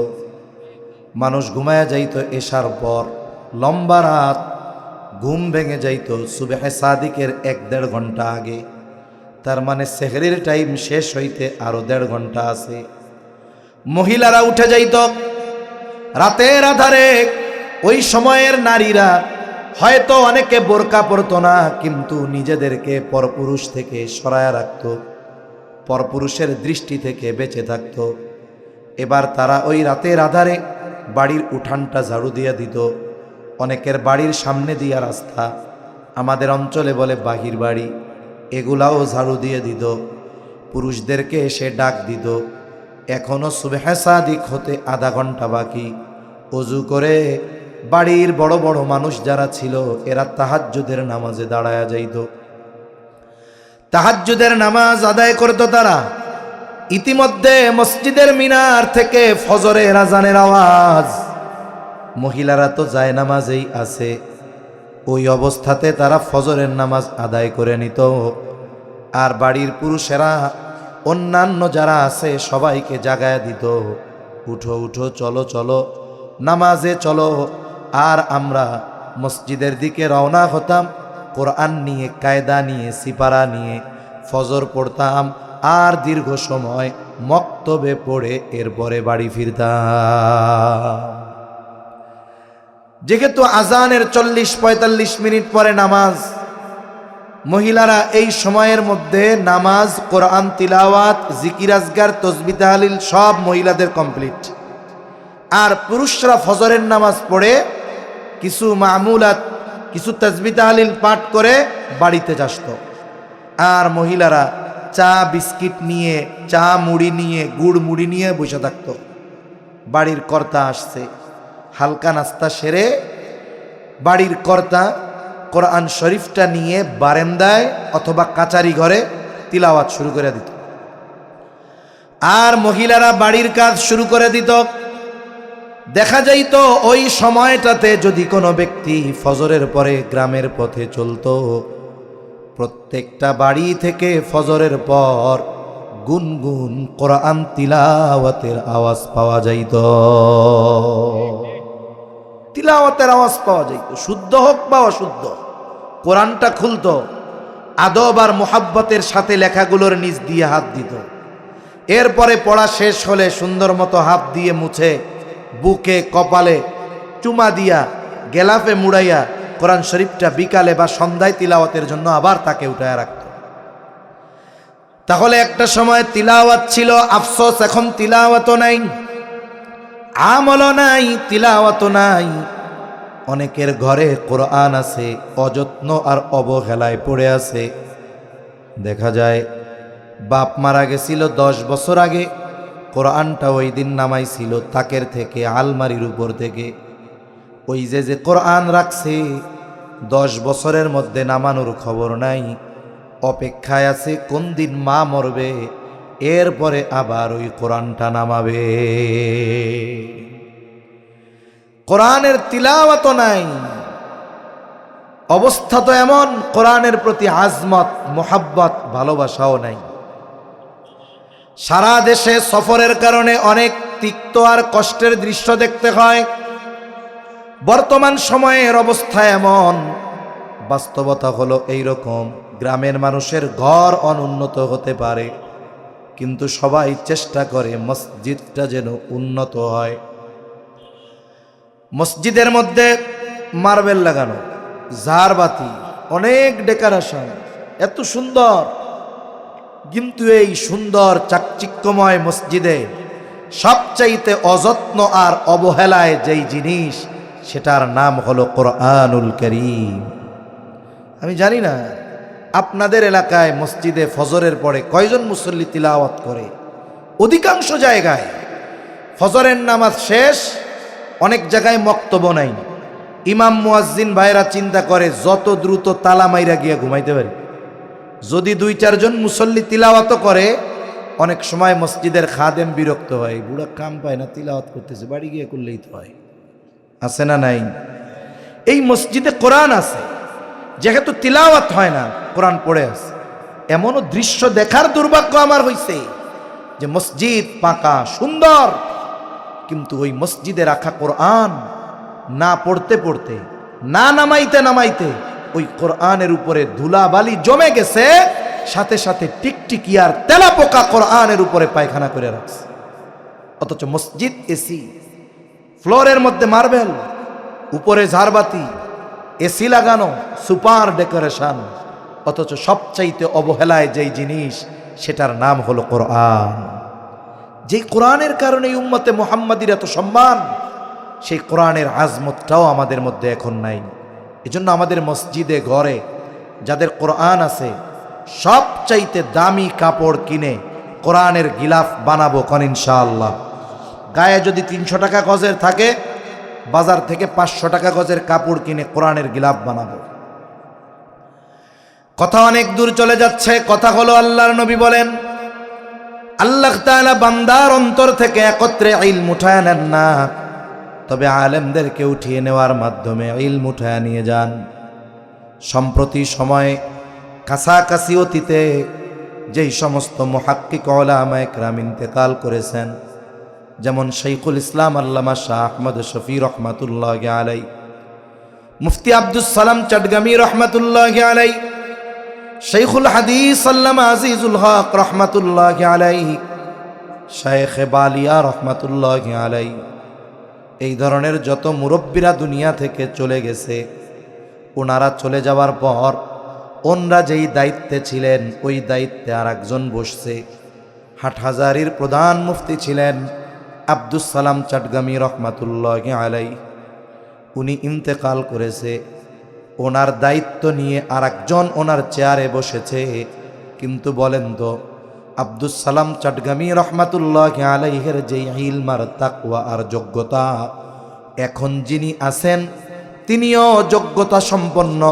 মানুষ ঘুমায়া যাইত এশার পর, লম্বা রাত, ঘুম ভেঙে যাইত সুবহে সাদিকের 1-1.5 ঘন্টা আগে। তার মানে সেহরির টাইম শেষ হইতে আরো 1.5 ঘন্টা আছে। মহিলারা উঠে যাইত রাতের আধারে। ওই সময়ের নারীরা হয়তো অনেকে বোরকা পরতো না, কিন্তু নিজেদেরকে পরপুরুষ থেকে সরায়া রাখত, পরপুরুষের দৃষ্টি থেকে বেঁচে থাকত। এবার তারা ওই রাতের আধারে বাড়ির উঠানটা ঝাড়ু দিয়ে দিত। অনেকের বাড়ির সামনে দিয়া রাস্তা, আমাদের অঞ্চলে বলে বাহির বাড়ি, এগুলাও ঝাড়ু দিয়ে দিত। পুরুষদেরকে এসে ডাক দিত, এখনো সুবহে সাদিক হতে আধা ঘন্টা বাকি। অজু করে বাড়ির বড় বড় মানুষ যারা ছিল, এরা তাহাজ্জুদের নামাজে দাঁড়ায়া যাইত, তাহাজ্জুদের নামাজ আদায় করত তারা। ইতিমধ্যে মসজিদের মিনার থেকে ফজরের আজানের আওয়াজ। মহিলারা তো যায় নামাজেই আছে, ওই অবস্থাতে তারা ফজরের নামাজ আদায় করে নিত। আর বাড়ির পুরুষেরা অন্যান্য যারা আছে সবাইকে জাগায়া দিত, উঠো উঠো, চলো চলো, নামাজে চলো। আর আমরা মসজিদের দিকে রওনা হতাম, কোরআন নিয়ে, কায়দা নিয়ে, সিপারা নিয়ে ফজর পড়তাম, আর দীর্ঘ সময় মক্তবে পড়ে এরপরে বাড়ি ফিরতাম। যেহেতু আজানের 40-45 মিনিট পরে নামাজ, মহিলারা এই সময়ের মধ্যে নামাজ, কোরআন তিলাওয়াত, জিকির আজগার, তসবিহ তাহলিল সব মহিলাদের কমপ্লিট। আর পুরুষরা ফজরের নামাজ পড়ে কিছু মামুলাত কিছু তাসবিহ তাহলিল পাঠ করে বাড়িতে আসতো। আর মহিলারা চা বিস্কিট নিয়ে, চা মুড়ি নিয়ে, গুড় মুড়ি নিয়ে বসে থাকতো। বাড়ির কর্তা আসছে, হালকা নাস্তা সেরে বাড়ির কর্তা কোরআন শরীফটা নিয়ে বারান্দায় অথবা কাচারি ঘরে তিলাওয়াত শুরু করে দিত। আর মহিলারা বাড়ির কাজ শুরু করে দিত। দেখা যাইত ওই সময়টাতে যদি কোনো ব্যক্তি ফজরের পরে গ্রামের পথে চলতো, প্রত্যেকটা বাড়ি থেকে ফজরের পর গুনগুন কোরআন তিলাওয়াতের আওয়াজ পাওয়া যাইত। তিলাওয়াতের আওয়াজ পাওয়া যাইত, শুদ্ধ হোক বা অশুদ্ধ। কোরআনটা খুলতো, আদব আর মোহাব্বতের সাথে লেখাগুলোর নিচ দিয়ে হাত দিত। এরপরে পড়া শেষ হলে সুন্দর মতো হাত দিয়ে মুছে বুকে কপালে চুমা দিয়া গেলাফে মুড়াইয়া কোরআন শরীফটা বিকালে বা সন্ধ্যায় তিলাওয়াতের জন্য আবার তাকে উঠায় রাখত। তাহলে একটা সময় তিলাওয়াত ছিল, আফসোস এখন তিলাওয়াতও নাই, আমলও নাই, তিলাওয়াতও নাই। অনেকের ঘরে কোরআন আছে, অযত্ন আর অবহেলায় পড়ে আছে। দেখা যায় বাপ মারা গেছিল 10 বছর আগে, কোরআনটা ওই দিন নামাইছিল তাকের থেকে, আলমারির উপর থেকে। ওই যে কোরআন রাখছে 10 বছরের মধ্যে নামানোর খবর নাই, অপেক্ষায় আছে কোন দিন মা মরবে, এরপরে আবার ওই কোরআনটা নামাবে। কোরআনের তিলাওয়াত নাই, অবস্থা তো এমন, কোরআনের প্রতি আজমত, মোহাব্বত, ভালোবাসাও নাই। সারা দেশে সফরের কারণে অনেক তিক্ত আর কষ্টের দৃশ্য দেখতে হয়। বর্তমান সময়ের অবস্থা এমন, বাস্তবতা হলো এইরকম, গ্রামের মানুষের ঘর অনুন্নত হতে পারে, কিন্তু সবাই চেষ্টা করে মসজিদটা যেন উন্নত হয়। মসজিদের মধ্যে মার্বেল লাগানো, ঝাড়বাতি, অনেক ডেকোরেশন, এত সুন্দর, কিন্তু এই সুন্দর চাকচিক্যময় মসজিদে সবচাইতে অযত্ন আর অবহেলায় যেই জিনিস, সেটার নাম হলো কোরআনুল কারীম। আমি জানি না আপনাদের এলাকায় মসজিদে ফজরের পরে কয়জন মুসল্লি তিলাওয়াত করে। অধিকাংশ জায়গায় ফজরের নামাজ শেষ, অনেক জায়গায় মক্তব নাই। ইমাম মুয়াজ্জিন ভাইরা চিন্তা করে যত দ্রুত তালা মাইরা গিয়ে ঘুমাইতে পারি। যদি 2-4 জন মুসল্লি তিলাওয়াত করে, অনেক সময় মসজিদের খাদেম বিরক্ত হয়, বুড়া কাম পায় না, তিলাওয়াত করতেছে, বাড়ি গিয়ে করলেই তো হয়। আছে না নাই? এই মসজিদে কোরআন আছে, যেহেতু তিলাওয়াত হয় না, কোরআন পড়ে আছে। এমনও দৃশ্য দেখার দুর্ভাগ্য আমার হইছে যে মসজিদ পাকা সুন্দর, কিন্তু ওই মসজিদে রাখা কোরআন না পড়তে পড়তে, না নামাইতে নামাইতে ওই কোরআনের উপরে ধুলাবালি জমে গেছে, সাথে সাথে টিকটিকিয়ার তেলাপোকা কোরআনের উপরে পায়খানা করে রাখছে। অথচ মসজিদ এসি, ফ্লোরের মধ্যে মার্বেল, উপরে ঝাড়বাতি, এসি লাগানো, সুপার ডেকোরেশন, অথচ সবচাইতে অবহেলায় যেই জিনিস, সেটার নাম হলো কোরআন। যেই কোরআনের কারণে উম্মতে মুহাম্মাদির এত সম্মান, সেই কোরআনের আজমতটাও আমাদের মধ্যে এখন নাই। এজন্য আমাদের মসজিদে ঘরে যাদের কোরআন আছে, সবচাইতে দামি কাপড় কিনে কোরআনের গিলাফ বানাবো কোন ইনশাআল্লাহ। গায়ে যদি 300 টাকা গজের থাকে, বাজার থেকে 500 টাকা গজের কাপড় কিনে কোরআনের গিলাফ বানাবো। কথা অনেক দূর চলে যাচ্ছে। কথা হলো, আল্লাহর নবী বলেন, আল্লাহ তাআলা বান্দার অন্তর থেকে একত্রে ইলম উঠায় নেন না, তবে আলেমদেরকে উঠিয়ে নেওয়ার মাধ্যমে ইলম উঠায় নিয়ে যান। সম্প্রতি সময়ে কাছাকাছি অতীতে যেই সমস্ত মুহাক্কিক উলামায়ে কেরাম ইন্তেকাল করেছেন, যেমন শাইখুল ইসলাম আল্লামা শাহ আহমদ শফি রহমাতুল্লাহি আলাইহি, মুফতি আব্দুস সালাম চটগামি রহমাতুল্লাহি আলাইহি, শাইখুল হাদিস আল্লামা আজিজুল হক রহমাতুল্লাহি আলাইহি, শাইখ বালিয়া রহমাতুল্লাহি আলাইহি, এই ধরনের যত মুরব্বীরা দুনিয়া থেকে চলে গেছে, ওনারা চলে যাওয়ার পর ওনারা যেই দায়িত্বে ছিলেন, ওই দায়িত্বে আর একজন বসছে। হাটহাজারীর প্রধান মুফতি ছিলেন আব্দুস সালাম চটগামি রহমাতুল্লাহি আলাইহি। উনি ইন্তেকাল করেছে। ওনার দায়িত্ব নিয়ে আরেকজন ওনার চেয়ারে বসেছে। কিন্তু বলেন তো, আব্দুস সালাম চট্টগ্রামী রহমাতুল্লাহি আলাইহির যে ইলম আর তাকওয়া আর যোগ্যতা, এখন যিনি আছেন তিনিও যোগ্যতা সম্পন্ন,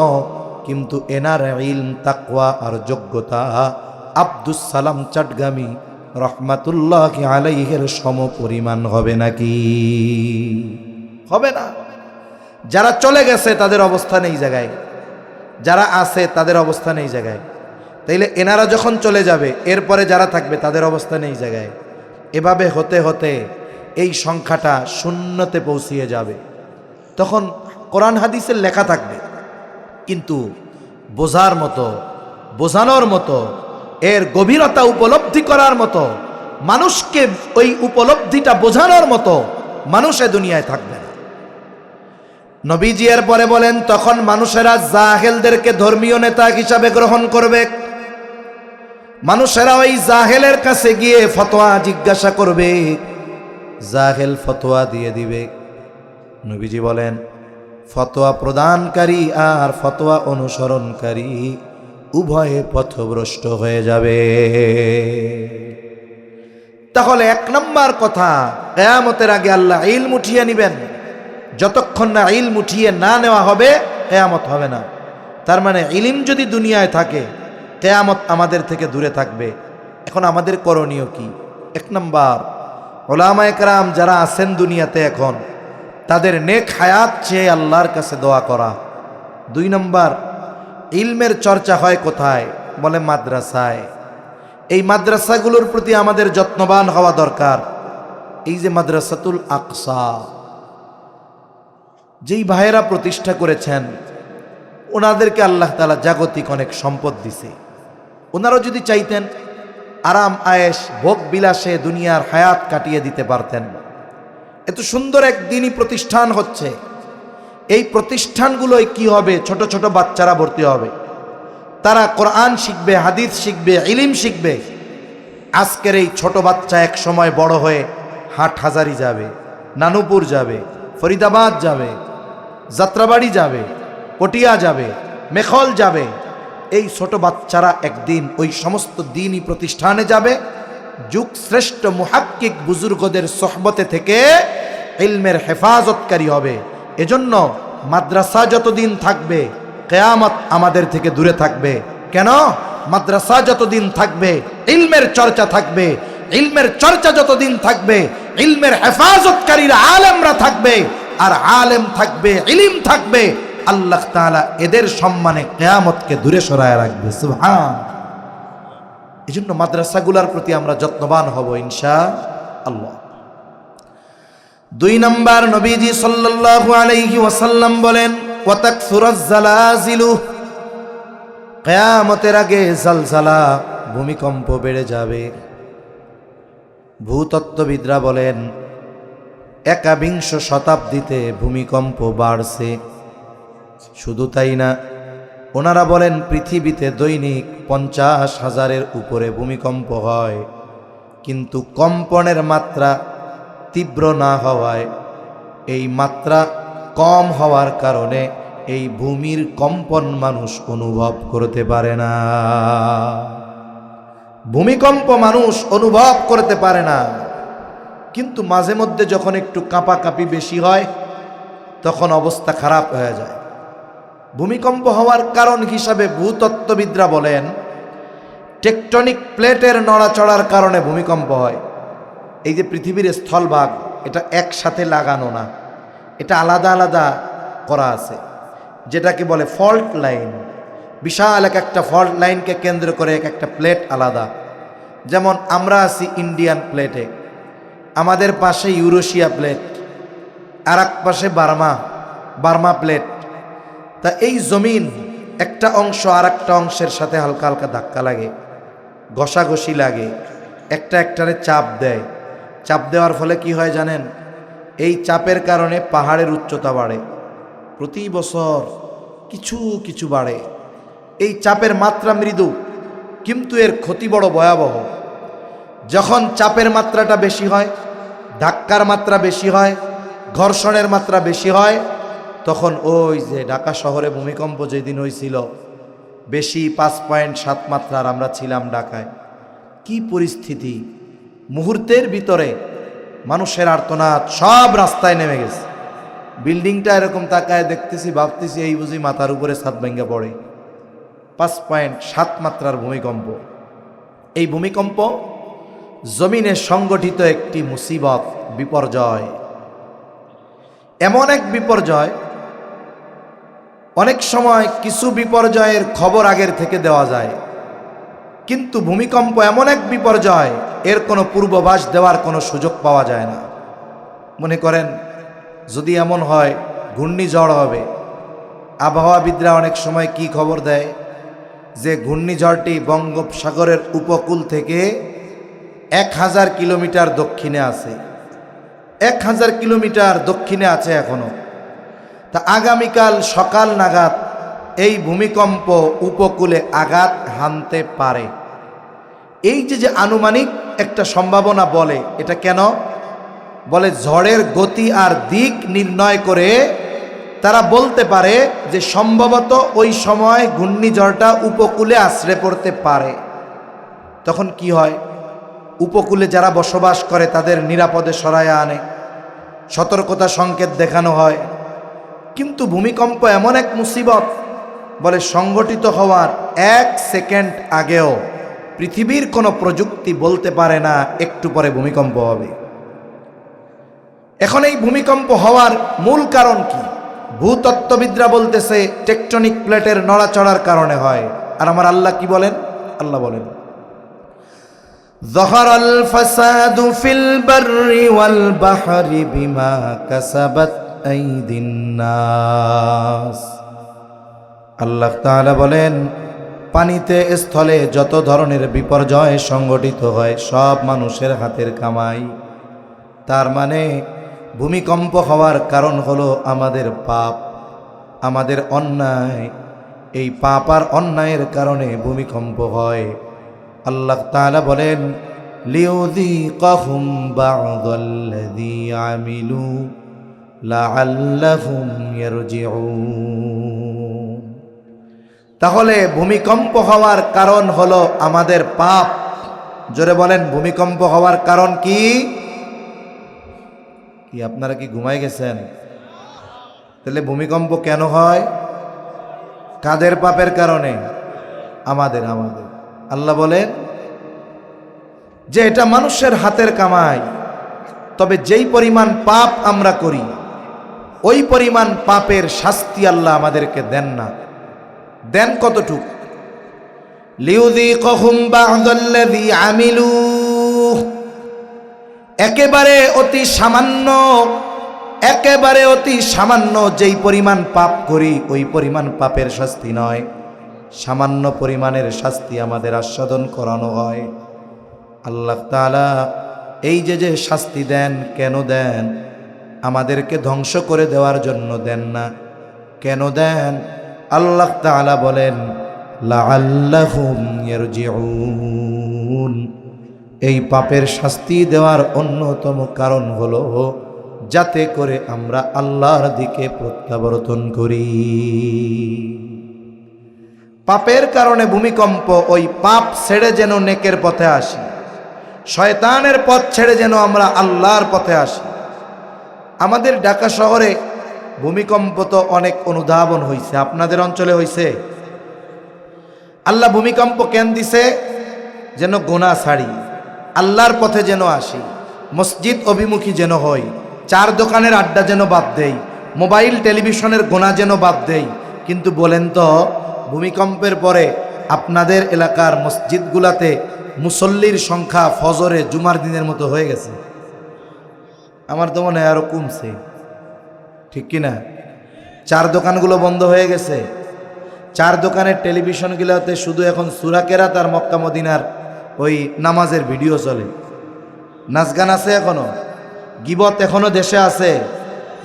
কিন্তু এনার ইলম তাকওয়া আর যোগ্যতা আব্দুস সালাম চট্টগ্রামী রহমাতুল্লাহি আলাইহির সমপরিমাণ হবে নাকি? হবে না। যারা চলে গেছে তাদের অবস্থান এই জায়গায়, যারা আছে তাদের অবস্থান এই জায়গায়। তাইলে এনারা যখন চলে যাবে, এরপরে যারা থাকবে তাদের অবস্থান এই জায়গায়। এভাবে হতে হতে এই সংখ্যাটা শূন্যতে পৌঁছিয়ে যাবে। তখন কোরআন হাদিসের লেখা থাকবে, কিন্তু বোঝার মতো, বোঝানোর মতো, এর গভীরতা উপলব্ধি করার মতো, মানুষকে ওই উপলব্ধিটা বোঝানোর মতো মানুষ এ দুনিয়ায় থাকবে না। নবীজি এর পরে বলেন, তখন মানুষেরা জাহেলদেরকে ধর্মীয় নেতা হিসাবে গ্রহণ করবে। মানুষেরা ওই জাহেলের কাছে গিয়ে ফতোয়া জিজ্ঞাসা করবে, জাহেল ফতোয়া দিয়ে দিবে। নবীজি বলেন, ফতোয়া প্রদানকারী আর ফতোয়া অনুসরণকারী উভয়ে পথভ্রষ্ট হয়ে যাবে। তাহলে এক নম্বর কথা, কিয়ামতের আগে আল্লাহ ইলম উঠিয়ে নিবেন। যতক্ষণ না ইলম উঠিয়ে না নেওয়া হবে, কিয়ামত হবে না। তার মানে ইলম যদি দুনিয়ায় থাকে, কিয়ামত আমাদের থেকে দূরে থাকবে। এখন আমাদের করণীয় কি? এক নম্বর, উলামায়ে কেরাম যারা আছেন দুনিয়াতে এখন, তাদের নেক হায়াত চেয়ে আল্লাহর কাছে দোয়া করা। দুই নম্বর, ইলমের চর্চা হয় কোথায়? বলে মাদ্রাসায়। এই মাদ্রাসাগুলোর প্রতি আমাদের যত্নবান হওয়া দরকার। এই যে মাদ্রাসাতুল আকসা যেই ভাইয়েরা প্রতিষ্ঠা করেছেন, ওনাদেরকে আল্লাহ তাআলা জাগতিক অনেক সম্পদ দিছে। ওনারাও যদি চাইতেন আরাম আয়েশ ভোগ বিলাসে দুনিয়ার হায়াত কাটিয়ে দিতে পারতেন। এত সুন্দর এক দিনই প্রতিষ্ঠান হচ্ছে, এই প্রতিষ্ঠানগুলোয় কি হবে? ছোট ছোট বাচ্চারা ভর্তি হবে, তারা কোরআন শিখবে, হাদিস শিখবে, ইলম শিখবে। আজকের এই ছোট বাচ্চা এক সময় বড় হয়ে হাটহাজারী যাবে, নানুপুর যাবে, ফরিদাবাদ যাবে, যাত্রাবাড়ি যাবে, পটিয়া যাবে, মেখল যাবে। এই ছোট বাচ্চারা একদিন ওই সমস্ত দ্বীনি প্রতিষ্ঠানে যাবে, যুগ শ্রেষ্ঠ মুহাক্কিক বুজুর্গদের সোহবতে থেকে ইলমের হেফাজতকারী হবে। এজন্য মাদ্রাসা যতদিন থাকবে, কিয়ামত আমাদের থেকে দূরে থাকবে। কেন? মাদ্রাসা যতদিন থাকবে ইলমের চর্চা থাকবে, ইলমের চর্চা যতদিন থাকবে ইলমের হেফাজতকারীরা আলেমরা থাকবে, আর আলেম থাকবে, ইলম থাকবে, আল্লাহ তাআলা এদের সম্মানে কিয়ামতকে দূরে সরায় রাখবে। সুবহান। এজন্য মাদ্রাসাগুলোর প্রতি আমরা যত্নবান হব ইনশাআল্লাহ। দুই নম্বর, নবীজি সাল্লাল্লাহু আলাইহি ওয়াসাল্লাম বলেন, ওয়া তাকসুরাজ জালাজিলু, কিয়ামতের আগে জালজালা ভূমিকম্প বেড়ে যাবে। ভূতত্ত্ববিদরা বলেন 21 শতাব্দীতে ভূমিকম্প বাড়ছে। শুধু তাই না, ওনারা বলেন পৃথিবীতে দৈনিক 50,000-এর উপরে ভূমিকম্প হয়, কিন্তু কম্পনের মাত্রা তীব্র না হওয়ায়, এই মাত্রা কম হওয়ার কারণে এই ভূমির কম্পন মানুষ অনুভব করতে পারে না। ভূমিকম্প মানুষ অনুভব করতে পারে না, কিন্তু মাঝে মধ্যে যখন একটু কাঁপাকাঁপি বেশি হয় তখন অবস্থা খারাপ হয়ে যায়। ভূমিকম্প হওয়ার কারণ হিসাবে ভূতত্ত্ববিদরা বলেন টেকটনিক প্লেটের নড়াচড়ার কারণে ভূমিকম্প হয়। এই যে পৃথিবীর স্থলভাগ, এটা একসাথে লাগানো না, এটা আলাদা আলাদা করা আছে, যেটাকে বলে ফল্ট লাইন। বিশাল একটা ফল্ট লাইনকে কেন্দ্র করে একটা প্লেট আলাদা। যেমন আমরা আছি ইন্ডিয়ান প্লেটে, আমাদের পাশে ইউরেশিয়া প্লেট, আর এক পাশে বার্মা প্লেট। তা এই জমিন একটা অংশ আর একটা অংশের সাথে হালকা হালকা ধাক্কা লাগে, ঘষাঘষি লাগে, একটা একটারে চাপ দেয়। চাপ দেওয়ার ফলে কি হয় জানেন? এই চাপের কারণে পাহাড়ের উচ্চতা বাড়ে, প্রতি বছর কিছু কিছু বাড়ে। এই চাপের মাত্রা মৃদু, কিন্তু এর ক্ষতি বড় ভয়াবহ। যখন চাপের মাত্রাটা বেশি হয়, ধাক্কার মাত্রা বেশি হয়, ঘর্ষণের মাত্রা বেশি হয়, তখন ওই যে ঢাকা শহরে ভূমিকম্প যেদিন হয়েছিল বেশি 5.7 মাত্রার, আমরা ছিলাম ঢাকায়। কি পরিস্থিতি! মুহূর্তের ভিতরে মানুষের আর্তনাদ, সব রাস্তায় নেমে গেছে। বিল্ডিংটা এরকম তাকায় দেখতেছি, ভাবতেছি এই বুঝি মাথার উপরে ছাদ ভেঙে পড়ে। 5.7 মাত্রার ভূমিকম্প। এই ভূমিকম্প জমিনে সংগঠিত একটি মুসিবত, বিপর্যয়। এমন এক বিপর্যয়, অনেক সময় কিছু বিপর্যয়ের খবর আগের থেকে দেওয়া যায়, কিন্তু ভূমিকম্প এমন এক বিপর্যয়, এর কোনো পূর্বাভাস দেওয়ার কোনো সুযোগ পাওয়া যায় না। মনে করেন যদি এমন হয় ঘূর্ণিঝড় হবে, আবহাওয়াবিদরা অনেক সময় কি খবর দেয় যে ঘূর্ণিঝড়টি বঙ্গোপসাগরের উপকূল থেকে 1000 কিলোমিটার দক্ষিণে আছে। 1000 কিলোমিটার দক্ষিণে আছে এখনো। তা আগামীকাল সকাল নাগাদ এই ভূমিকম্প উপকূলে আঘাত হানতে পারে। এই যে আনুমানিক একটা সম্ভাবনা বলে, এটা কেন বলে? ঝড়ের গতি আর দিক নির্ণয় করে তারা বলতে পারে যে সম্ভবত ওই সময় ঘূর্ণিঝড়টা উপকূলে আছড়ে পড়তে পারে। তখন কি হয়? উপকূলে যারা বসবাস করে তাদের নিরাপদে সরায় আনে, সতর্কতা সংকেত দেখানো হয়। কিন্তু ভূমিকম্প এমন এক মুসিবত, বলে সংগঠিত হওয়ার 1 সেকেন্ড আগেও পৃথিবীর কোনো প্রযুক্তি বলতে পারে না একটু পরে ভূমিকম্প হবে। এখন এই ভূমিকম্প হওয়ার মূল কারণ কি? ভূতত্ত্ববিদরা বলতেছে টেকটনিক প্লেটের নড়াচড়ার কারণে হয়। আর আমার আল্লাহ কি বলেন? আল্লাহ বলেন যাহারাল ফাসাদু ফিল বাররি ওয়াল বাহরি বিমা কাসাবাত আইদিন নাস। আল্লাহ তাআলা বলেন পানিতে স্থলে যত ধরনের বিপর্যয় সংগঠিত হয় সব মানুষের হাতের কামাই। তার মানে ভূমিকম্প হওয়ার কারণ হলো আমাদের পাপ, আমাদের অন্যায়। এই পাপ আর অন্যায়ের কারণে ভূমিকম্প হয়। আল্লাহ তাআলা বলেন লিউযীকাহুম বা'দাল্লাযী আমিলু লাআল্লাহুম ইয়ারজিউন। তাহলে ভূমিকম্প হওয়ার কারণ হলো আমাদের পাপ। জোরে বলেন, ভূমিকম্প হওয়ার কারণ কি? কি আপনারা কি ঘুমায় গেছেন? তাহলে ভূমিকম্প কেন হয়? কাদের পাপের কারণে? আমাদের। আল্লাহ বলেন যে এটা মানুষের হাতের কামাই। তবে যেই পরিমাণ পাপ আমরা করি ওই পরিমাণ পাপের শাস্তি আল্লাহ আমাদেরকে দেন না। দেন কতটুকু? লিউযীকাহুম বা'দাল্লাযী আমিলু, একেবারে অতি সামান্য যেই পরিমাণ পাপ করি ওই পরিমাণ পাপের শাস্তি নয়, সামান্য পরিমাণের শাস্তি আমাদের আস্বাদন করানো হয়। আল্লাহ তাআলা এই যে শাস্তি দেন, কেন দেন? আমাদেরকে ধ্বংস করে দেওয়ার জন্য দেন না। কেন দেন? আল্লাহ তাআলা বলেন লাআল্লাহুম ইয়ারজিউন। এই পাপের শাস্তি দেওয়ার অন্যতম কারণ হলো যাতে করে আমরা আল্লাহর দিকে প্রত্যাবর্তন করি। পাপের কারণে ভূমিকম্প, ওই পাপ ছেড়ে যেন নেকের পথে আসি, শয়তানের পথ ছেড়ে যেন আমরা আল্লাহর পথে আসি। আমাদের ঢাকা শহরে ভূমিকম্প তো অনেক অনুধাবন হয়েছে, আপনাদের অঞ্চলে হয়েছে? আল্লাহ ভূমিকম্প কেন দিছে? যেন গুনাহ ছাড়ি, আল্লাহর পথে যেন আসি, মসজিদ অভিমুখী যেন হই, 4 দোকানের আড্ডা যেন বাদ দেই, মোবাইল টেলিভিশনের গুনাহ যেন বাদ দেই। কিন্তু বলেন তো, ভূমিকম্পের পরে আপনাদের এলাকার মসজিদগুলাতে মুসল্লির সংখ্যা ফজরে জুমার দিনের মতো হয়ে গেছে? আমার তো মনে হয় আরো কমছে, ঠিক কিনা? 4 দোকানগুলো বন্ধ হয়ে গেছে। 4 দোকানের টেলিভিশনগুলোতে শুধু এখন সূরা কেরাত আর মক্কা মদিনার ওই নামাজের ভিডিও চলে। নাচ গান আছে এখনো, গিবত এখনো দেশে আছে।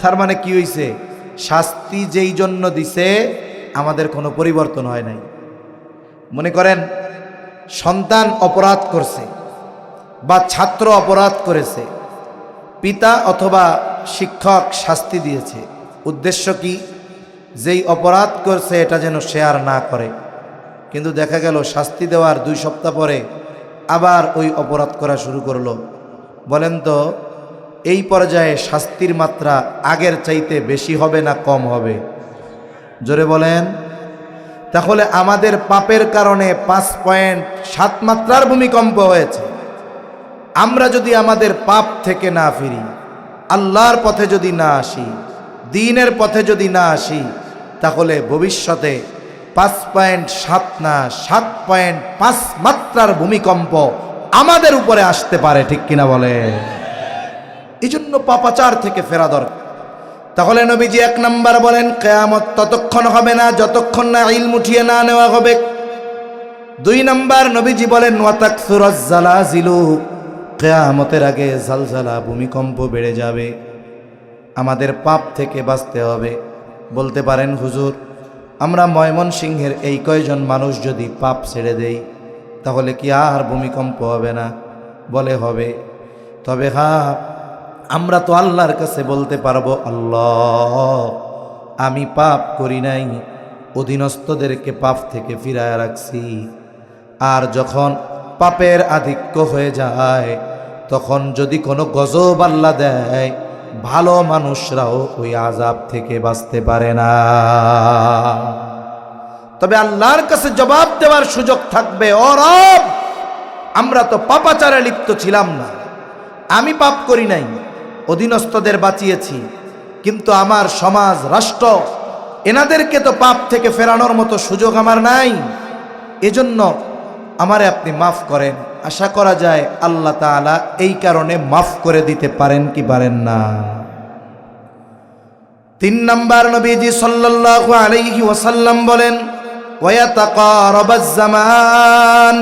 তার মানে কি হইছে? শাস্তি যেই জন্য দিছে আমাদের কোনো পরিবর্তন হয় নাই। মনে করেন সন্তান অপরাধ করছে বা ছাত্র অপরাধ করেছে, পিতা অথবা শিক্ষক শাস্তি দিয়েছে, উদ্দেশ্য কি? যেই অপরাধ করছে এটা যেন সে আর না করে। কিন্তু দেখা গেল শাস্তি দেওয়ার 2 সপ্তাহ পরে আবার ওই অপরাধ করা শুরু করলো। বলেন তো এই পর্যায়ে শাস্তির মাত্রা আগের চাইতে বেশি হবে না কম হবে? জোরে বলেন। তাহলে আমাদের পাপের কারণে 5.7 মাত্রার ভূমিকম্প হয়েছে। আমরা যদি আমাদের পাপ থেকে না ফিরি, আল্লাহর পথে যদি না আসি, দ্বীনের পথে যদি না আসি, তাহলে ভবিষ্যতে 5.7 না 7.5 মাত্রার ভূমিকম্প আমাদের উপরে আসতে পারে, ঠিক কিনা বলে? এই জন্য পাপাচার থেকে ফেরা দরকার। তাহলে নবীজি 1 নাম্বার বলেন কিয়ামত ততক্ষণ হবে না যতক্ষণ না ইলম উঠিয়ে না নেওয়া হবে। 2 নাম্বার নবীজি বলেন ওয়াতাকসুরাজ জালাজিলু, কিয়ামতের আগে জালজালা ভূমিকম্প বেড়ে যাবে। আমাদের পাপ থেকে বাঁচতে হবে। বলতে পারেন হুজুর, আমরা ময়মনসিংহের এই কয়জন মানুষ যদি পাপ ছেড়ে দেই তাহলে কি আর ভূমিকম্প হবে না? বলে হবে। তবে হ্যাঁ, আমরা তো আল্লাহর কাছে বলতে পারবো, আল্লাহ আমি পাপ করি নাই, অধীনস্থদেরকে পাপ থেকে ফিরায় রাখছি। আর যখন পাপের আধিক্য হয়ে যায়, তখন যদি কোনো গজব আল্লাহ দেয়, ভালো মানুষরাও ওই আযাব থেকে বাঁচতে পারে না। তবে আল্লাহর কাছে জবাব দেওয়ার সুযোগ থাকবে, ও রব আমরা তো পাপাচারে লিপ্ত ছিলাম না, আমি পাপ করি নাই, অধীনস্থদের বাঁচিয়েছি, কিন্তু আমার সমাজ রাষ্ট্র এনাদেরকে তো পাপ থেকে ফেরানোর মতো সুযোগ আমার নাই, এজন্য আমারে আপনি মাফ করেন। আশা করা যায় আল্লাহ তাআলা এই কারণে মাফ করে দিতে পারেন কি পারেন না? 3 নাম্বার নবীজি সাল্লাল্লাহু আলাইহি ওয়াসাল্লাম বলেন ওয়ায়াতাকারাবাজ জামান,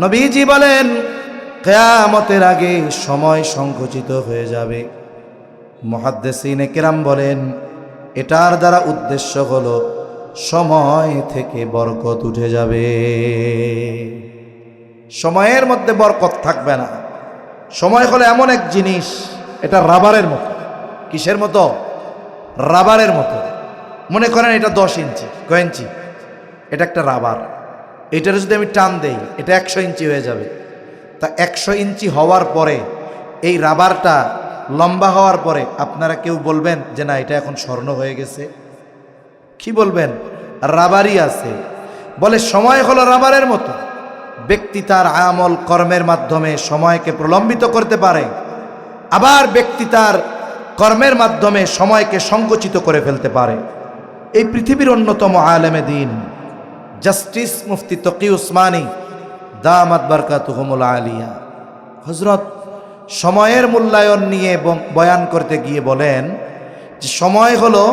নবীজি বলেন কিয়ামতের আগে সময় সংকুচিত হয়ে যাবে। মুহাদ্দিসিনে কেরাম বলেন এটার দ্বারা উদ্দেশ্য হলো সময় থেকে বরকত উঠে যাবে। সময়ের মধ্যে বরকত থাকবে না। সময় হলো এমন এক জিনিস, এটা রাবারের মতো। কিসের মতো? রাবারের মতো। মনে করেন এটা 10 ইঞ্চি, কয় ইঞ্চি? এটা একটা রাবার। এটার যদি আমি টান দেই এটা 100 ইঞ্চি হয়ে যাবে। তা 100 ইঞ্চি হওয়ার পরে এই রাবারটা লম্বা হওয়ার পরে আপনারা কেউ বলবেন যে না এটা এখন স্বর্ণ হয়ে গেছে? কি বলবেন? রাবারই আছে। বলে সময় হলো রাবারের মতো। ব্যক্তি তার আমল কর্মের মাধ্যমে সময়কে প্রলম্বিত করতে পারে, আবার ব্যক্তি তার কর্মের মাধ্যমে সময়কে সংকুচিত করে ফেলতে পারে। এই পৃথিবীর অন্যতম আলেমে দ্বীন জাস্টিস মুফতি তকি উসমানী দামাত বারকাতুহুমুল আলিয়া হযরত সময়ের মূল্যায়ন নিয়ে বয়ান করতে গিয়ে বলেন যে সময় হলো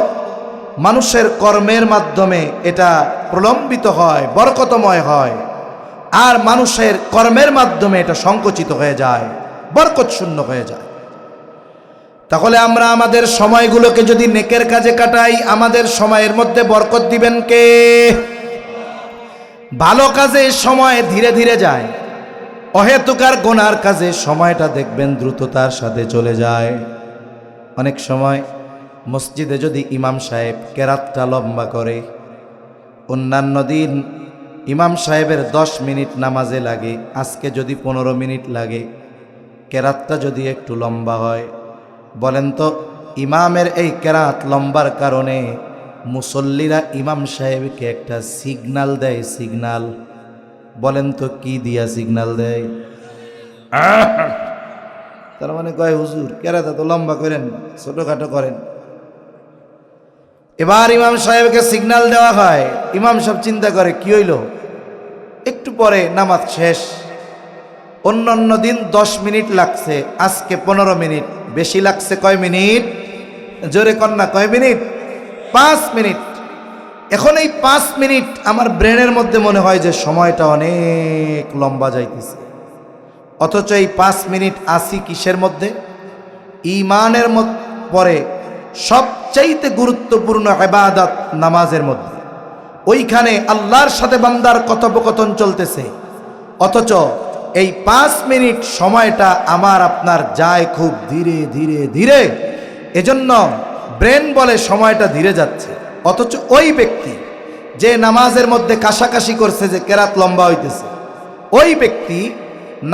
মানুষের কর্মের মাধ্যমে এটা প্রলম্বিত হয়, বরকতময় হয়, আর মানুষের কর্মের মাধ্যমে এটা সংকুচিত হয়ে যায়, বরকত শূন্য হয়ে যায়। তাহলে আমরা আমাদের সময়গুলোকে যদি নেকের কাজে কাটাই, আমাদের সময়ের মধ্যে বরকত দিবেন কে? ভালো কাজে সময় ধীরে ধীরে যায়, অহেতুকার গুনার কাজে সময়টা দেখবেন দ্রুততার সাথে চলে যায়। অনেক সময় মসজিদে যদি ইমাম সাহেব কেরাতটা লম্বা করে, অন্যান্য দিন ইমাম সাহেবের 10 মিনিট নামাজে লাগে, আজকে যদি 15 মিনিট লাগে, কেরাতটা যদি একটু লম্বা হয়, বলেন তো ইমামের এই কেরাত লম্বার কারণে মুসল্লিরা ইমাম সাহেবকে একটা সিগনাল দেয়। সিগনাল বলেন তো কি দিয়া সিগনাল দেয়? তার মানে কয় হুজুর কেরাত তো লম্বা করেন, ছোটখাটো করেন। এবার ইমাম সাহেবকে সিগনাল দেওয়া হয়, ইমাম সাহেব চিন্তা করে কি হইল, একটু পরে নামাজ শেষ। অন্য দিন 10 মিনিট লাগছে, আজকে 15 মিনিট। বেশি লাগছে কয় মিনিট? জোরে কন্যা কয় মিনিট? 5 মিনিট। এখন এই 5 মিনিট আমার ব্রেনের মধ্যে মনে হয় যে সময়টা অনেক লম্বা যাইতেছে, অথচ এই 5 মিনিট আসি কিসের মধ্যে? ঈমানের পরে সবচাইতে গুরুত্বপূর্ণ ইবাদত নামাজের মধ্যে। ওইখানে আল্লাহর সাথে বান্দার কথোপকথন চলতেছে, অথচ এই 5 মিনিট সময়টা আমার আপনার যায় খুব ধীরে ধীরে ধীরে। এজন্য ব্রেন বলে সময়টা ধীরে যাচ্ছে, অথচ ওই ব্যক্তি যে নামাজের মধ্যে কাশাকাশি করছে যে কেরাত লম্বা হইতেছে, ওই ব্যক্তি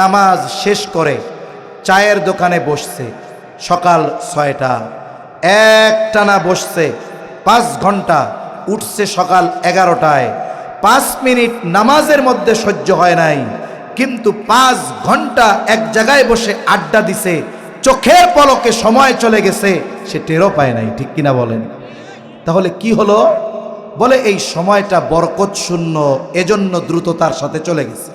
নামাজ শেষ করে চায়ের দোকানে বসছে সকাল 6টা, একটানা বসছে 5 ঘন্টা, উঠছে সকাল 11টায়, 5 মিনিট নামাজের মধ্যে সহ্য হয় নাই, কিন্তু 5 ঘন্টা এক জায়গায় বসে আড্ডা দিছে, চোখের পলকে সময় চলে গেছে, সে টেরও পায় নাই। ঠিক কিনা বলেন? তাহলে কি হলো? বলে এই সময়টা বরকত শূন্য, এজন্য দ্রুততার সাথে চলে গেছে।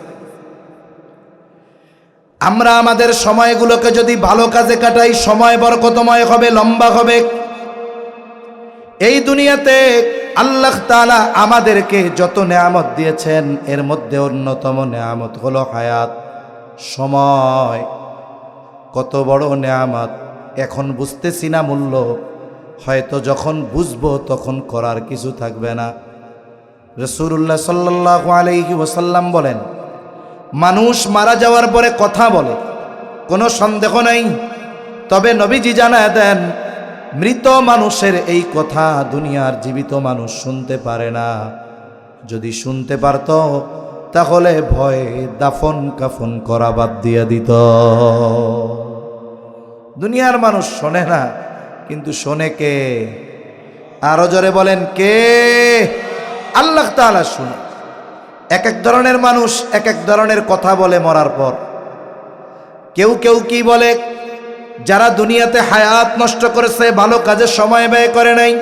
আমরা আমাদের সময়গুলোকে যদি ভালো কাজে কাটাই, সময় বরকতময় হবে, লম্বা হবে। এই দুনিয়াতে আল্লাহ তাআলা আমাদেরকে যত নেয়ামত দিয়েছেন, এর মধ্যে অন্যতম নেয়ামত হলো হায়াত, সময়। কত বড় নেয়ামত, এখন বুঝতেছি না মূল্য, হয়তো যখন বুঝবো তখন করার কিছু থাকবে না। রাসূলুল্লাহ সাল্লাল্লাহু আলাইহি ওয়াসাল্লাম বলেন, মানুষ মারা যাওয়ার পরে কথা বলে, কোনো সন্দেহ নাই, তবে নবীজি জানায় দেন মৃত মানুষের এই কথা দুনিয়ার জীবিত মানুষ শুনতে পারে না। যদি শুনতে পারত তাহলে ভয়ে দাফন কাফন করা বাদ দিয়ে দিত। দুনিয়ার মানুষ শোনে না, কিন্তু শোনে কে? আরো জোরে বলেন কে? আল্লাহ তাআলা শুনে। এক এক ধরনের মানুষ এক এক ধরনের কথা বলে মরার পর। কেউ কেউ কি বলে, যারা দুনিয়াতে হায়াত নষ্ট করেছে, ভালো কাজে সময় ব্যয় করে নাই,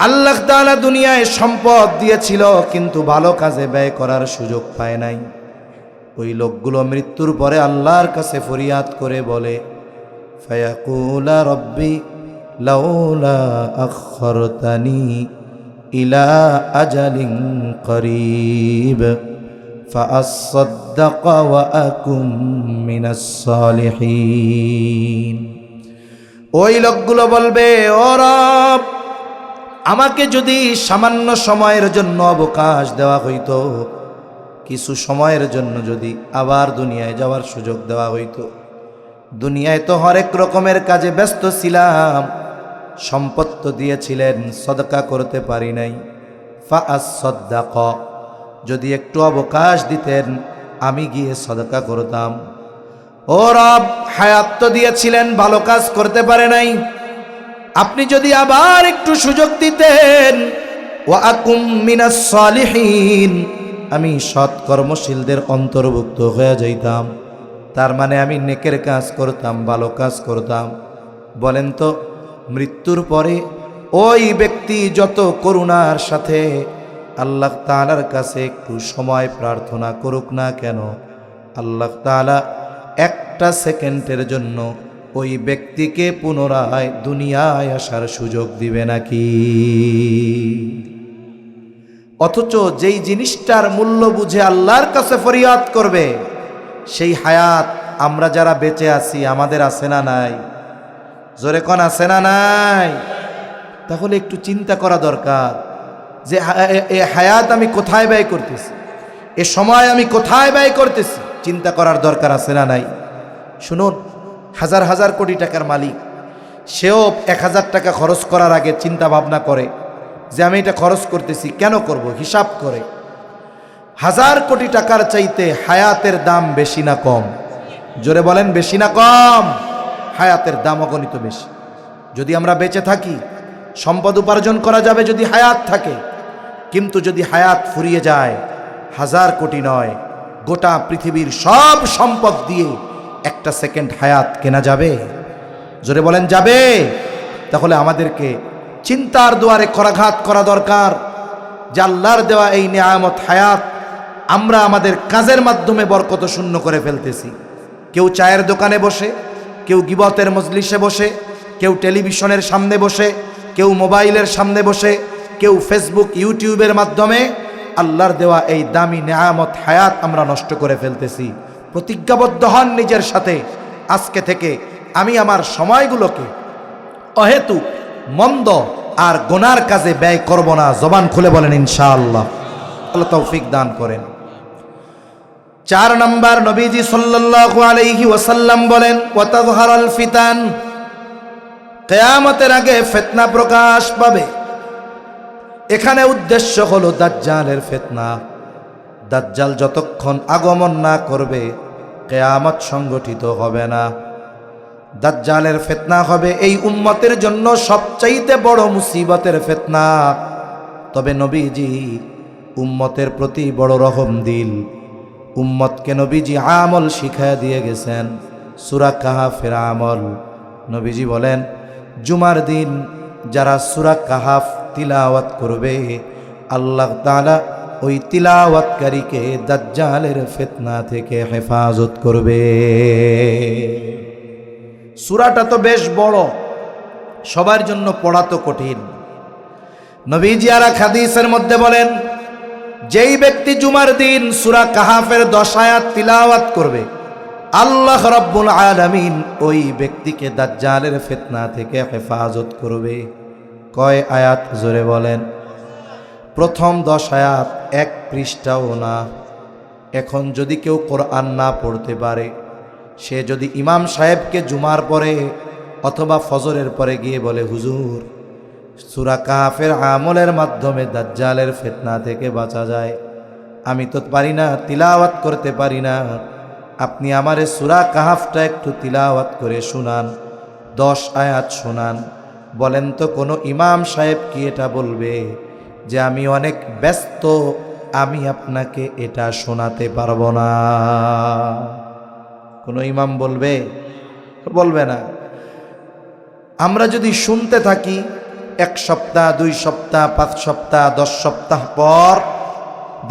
আল্লাহ তাআলা দুনিয়ায় সম্পদ দিয়েছিল কিন্তু ভালো কাজে ব্যয় করার সুযোগ পায় নাই। ওই লোকগুলো মৃত্যুর পরে আল্লাহর কাছে ফরিয়াদ করে বলে, ফায়াকুলা রব্বি লাউলা আখরতানি ইলা আজালিন করিব ফাআসাদ্দাক ওয়া আকুম মিনাস সালিহিন। ওই লোকগুলো বলবে, ও রব, আমাকে যদি সামান্য সময়ের জন্য অবকাশ দেওয়া হইতো, কিছু সময়ের জন্য যদি আবার দুনিয়ায় যাওয়ার সুযোগ দেওয়া হইতো। দুনিয়ায় তো হরেক রকমের কাজে ব্যস্ত ছিলাম, সম্পদ তো দিয়েছিলেন, সদকা করতে পারি নাই। ফাআসাদ্দাক, যদি একটু অবকাশ দিতেন আমি গিয়ে সদকা করতাম। ও রব, হায়াত তো দিয়েছিলেন, ভালো কাজ করতে পারে নাই, আপনি যদি আবার একটু সুযোগ দিতেন, ওয়া আকুম মিনাস সালিহিন, আমি সৎ কর্মশীলদের অন্তর্ভুক্ত হয়ে যাইতাম। তার মানে আমি নেকের কাজ করতাম, ভালো কাজ করতাম। বলেন তো, মৃত্যুর পরে ওই ব্যক্তি যত করুণার সাথে আল্লাহ তাআলার কাছে একটু সময় প্রার্থনা করুক না কেন, আল্লাহ তাআলা একটা সেকেন্ডের জন্য ওই ব্যক্তিকে পুনরায় দুনিয়ায় আসার সুযোগ দিবে নাকি? অথচ যেই জিনিসটার মূল্য বুঝে আল্লাহর কাছে ফরিয়াদ করবে, সেই হায়াত আমরা যারা বেঁচে আছি আমাদের আছে না নাই? জোরে কোন আছে না নাই? তাহলে একটু চিন্তা করা দরকার যে এ হায়াত আমি কোথায় ব্যয় করতেছি, এ সময় আমি কোথায় ব্যয় করতেছি, চিন্তা করার দরকার আছে না নাই? শুনুন, হাজার হাজার কোটি টাকার মালিক, সেও 1000 টাকা খরচ করার আগে চিন্তা ভাবনা করে যে আমি এটা খরচ করতেছি কেন করব, হিসাব করে। 1000 কোটি টাকার চাইতে হায়াতের দাম বেশি না কম? জোরে বলেন, বেশি না কম? হায়াতের দাম অগণিত বেশি। যদি আমরা বেঁচে থাকি, সম্পদ উপার্জন করা যাবে যদি হায়াত থাকে, কিন্তু যদি হায়াত ফুরিয়ে যায়, 1000 কোটি নয়, গোটা পৃথিবীর সব সম্পদ দিয়ে একটা সেকেন্ড হায়াত কেনা যাবে? জোরে বলেন, যাবে? তাহলে আমাদেরকে চিন্তার দুয়ারে করাঘাত করা দরকার যে আল্লাহর দেওয়া এই নিয়ামত হায়াত আমরা আমাদের কাজের মাধ্যমে বরকত শূন্য করে ফেলতেছি। কেউ চায়ের দোকানে বসে, কেউ গিবতের মজলিসে বসে, কেউ টেলিভিশনের সামনে বসে, কেউ মোবাইলের সামনে বসে, কেউ ফেসবুক ইউটিউবের মাধ্যমে আল্লাহর দেওয়া এই দামি নিয়ামত হায়াত আমরা নষ্ট করে ফেলতেছি। প্রতিজ্ঞাবদ্ধ হন নিজের সাথে, আজকে থেকে আমি আমার সময়গুলোকে অহেতুক মন্দ আর গুনার কাজে ব্যয় করব না। জবান খুলে বলেন ইনশাআল্লাহ। আল্লাহ তৌফিক দান করেন। 4 নম্বর, নবীজি সাল্লাল্লাহু আলাইহি ওয়াসাল্লাম বলেন, ওয়া তাযহারাল ফিতান, কিয়ামতের আগে ফিতনা প্রকাশ পাবে। এখানে উদ্দেশ্য হলো দাজ্জালের ফিতনা। দাজ্জাল যতক্ষণ আগমন না করবে কিয়ামত সংগঠিত হবে না। দাজ্জালের ফিতনা হবে এই উম্মতের জন্য সবচাইতে বড় মুসিবতের ফিতনা। তবে নবীজি উম্মতের প্রতি বড় রহম দিল। উম্মতকে নবীজি আমল শিখায় দিয়ে গেছেন, সূরা কাহাফের আমল। নবীজি বলেন, জুমার দিন যারা সূরা কাহাফ তিলাওয়াত করবে, আল্লাহ তাআলা ওই তিলাওয়াতকারীকে দাজ্জালের ফিতনা থেকে হেফাজত করবে। সূরাটা তো বেশ বড়, সবার জন্য পড়া তো কঠিন। নবীজি আর এক হাদিসের মধ্যে বলেন, যেই ব্যক্তি জুমার দিন সূরা কাহাফের 10 আয়াত তিলাওয়াত করবে, আল্লাহ রাব্বুল আলামিন ওই ব্যক্তিকে দাজ্জালের ফিতনা থেকে হেফাজত করবে। কয় আয়াত জোরে বলেন? প্রথম 10 আয়াত, 1 পৃষ্ঠাও না। এখন যদি কেউ কোরআন না পড়তে পারে, সে যদি ইমাম সাহেবকে জুমার পরে অথবা ফজরের পরে গিয়ে বলে, হুজুর সূরা কাহাফের আমলের মাধ্যমে দাজ্জালের ফিতনা থেকে বাঁচা যায়, আমি তো পারি না, তিলাওয়াত করতে পারি না, আপনি আমারে সূরা কাহাফটা একটু তিলাওয়াত করে শোনান, 10 আয়াত শোনান। বলেন তো কোনো ইমাম সাহেব কি এটা বলবে যে আমি অনেক ব্যস্ত, আমি আপনাকে এটা শোনাতে পারবো না? কোনো ইমাম বলবে? বলবে না। আমরা যদি শুনতে থাকি 1 সপ্তাহ, 2 সপ্তাহ, 5 সপ্তাহ, 10 সপ্তাহ পর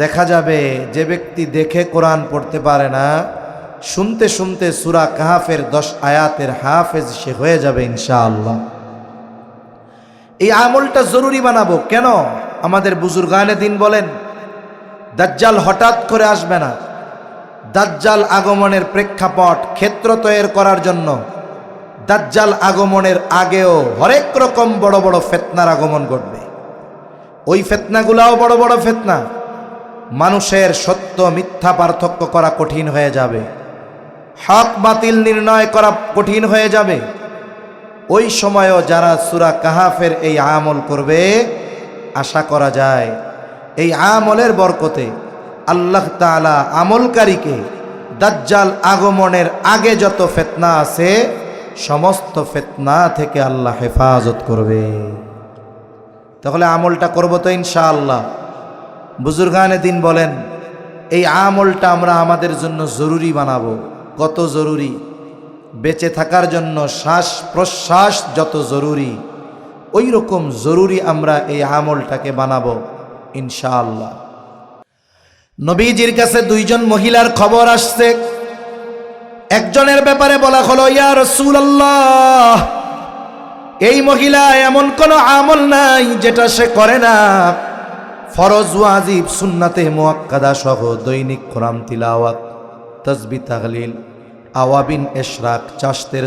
দেখা যাবে যে ব্যক্তি দেখে কোরআন পড়তে পারে না, শুনতে শুনতে সূরা কাহাফের 10 আয়াতের হাফেজ সে হয়ে যাবে ইনশাআল্লাহ। এই আমলটা জরুরি বানাবো কেন? আমাদের বুজুর্গানে দিন বলেন, দাজ্জাল হঠাৎ করে আসবে না। দাজ্জাল আগমনের প্রেক্ষাপট, ক্ষেত্র তৈরি করার জন্য দাজ্জাল আগমনের আগেও হরেক রকম বড় বড় ফিতনার আগমন ঘটবে। ওই ফিতনাগুলাও বড় বড় ফিতনা। মানুষের সত্য মিথ্যা পার্থক্য করা কঠিন হয়ে যাবে, হক বাতিল নির্ণয় করা কঠিন হয়ে যাবে। ওই সময়ও যারা সূরা কাহাফের এই আমল করবে, আশা করা যায় এই আমলের বরকতে আল্লাহ তাআলা আমলকারীকে দাজ্জাল আগমনের আগে যত ফিতনা আছে সমস্ত ফিতনা থেকে আল্লাহ হেফাজত করবে। তাহলে আমলটা করব তো ইনশাআল্লাহ। বুজুর্গানে দিন বলেন, এই আমলটা আমরা আমাদের জন্য জরুরি বানাবো। কত জরুরি? বেঁচে থাকার জন্য শ্বাস প্রশ্বাস যত জরুরি, ওই রকম জরুরি আমরা এই আমলটাকে বানাবো ইনশাআল্লাহ। নবীজির কাছে 2 জন মহিলার খবর আসছে। একজনের ব্যাপারে বলা হলো, ইয়া রাসূলুল্লাহ, এই মহিলা এমন কোনো আমল নাই যেটা সে করে না। ফরজ, ওয়াজিব, সুন্নাতে মুআক্কাদা সহ দৈনিক কোরআন তিলাওয়াত, তাসবিহ, তাহলিল, আওয়াবিন, ইশরাক, চাশতের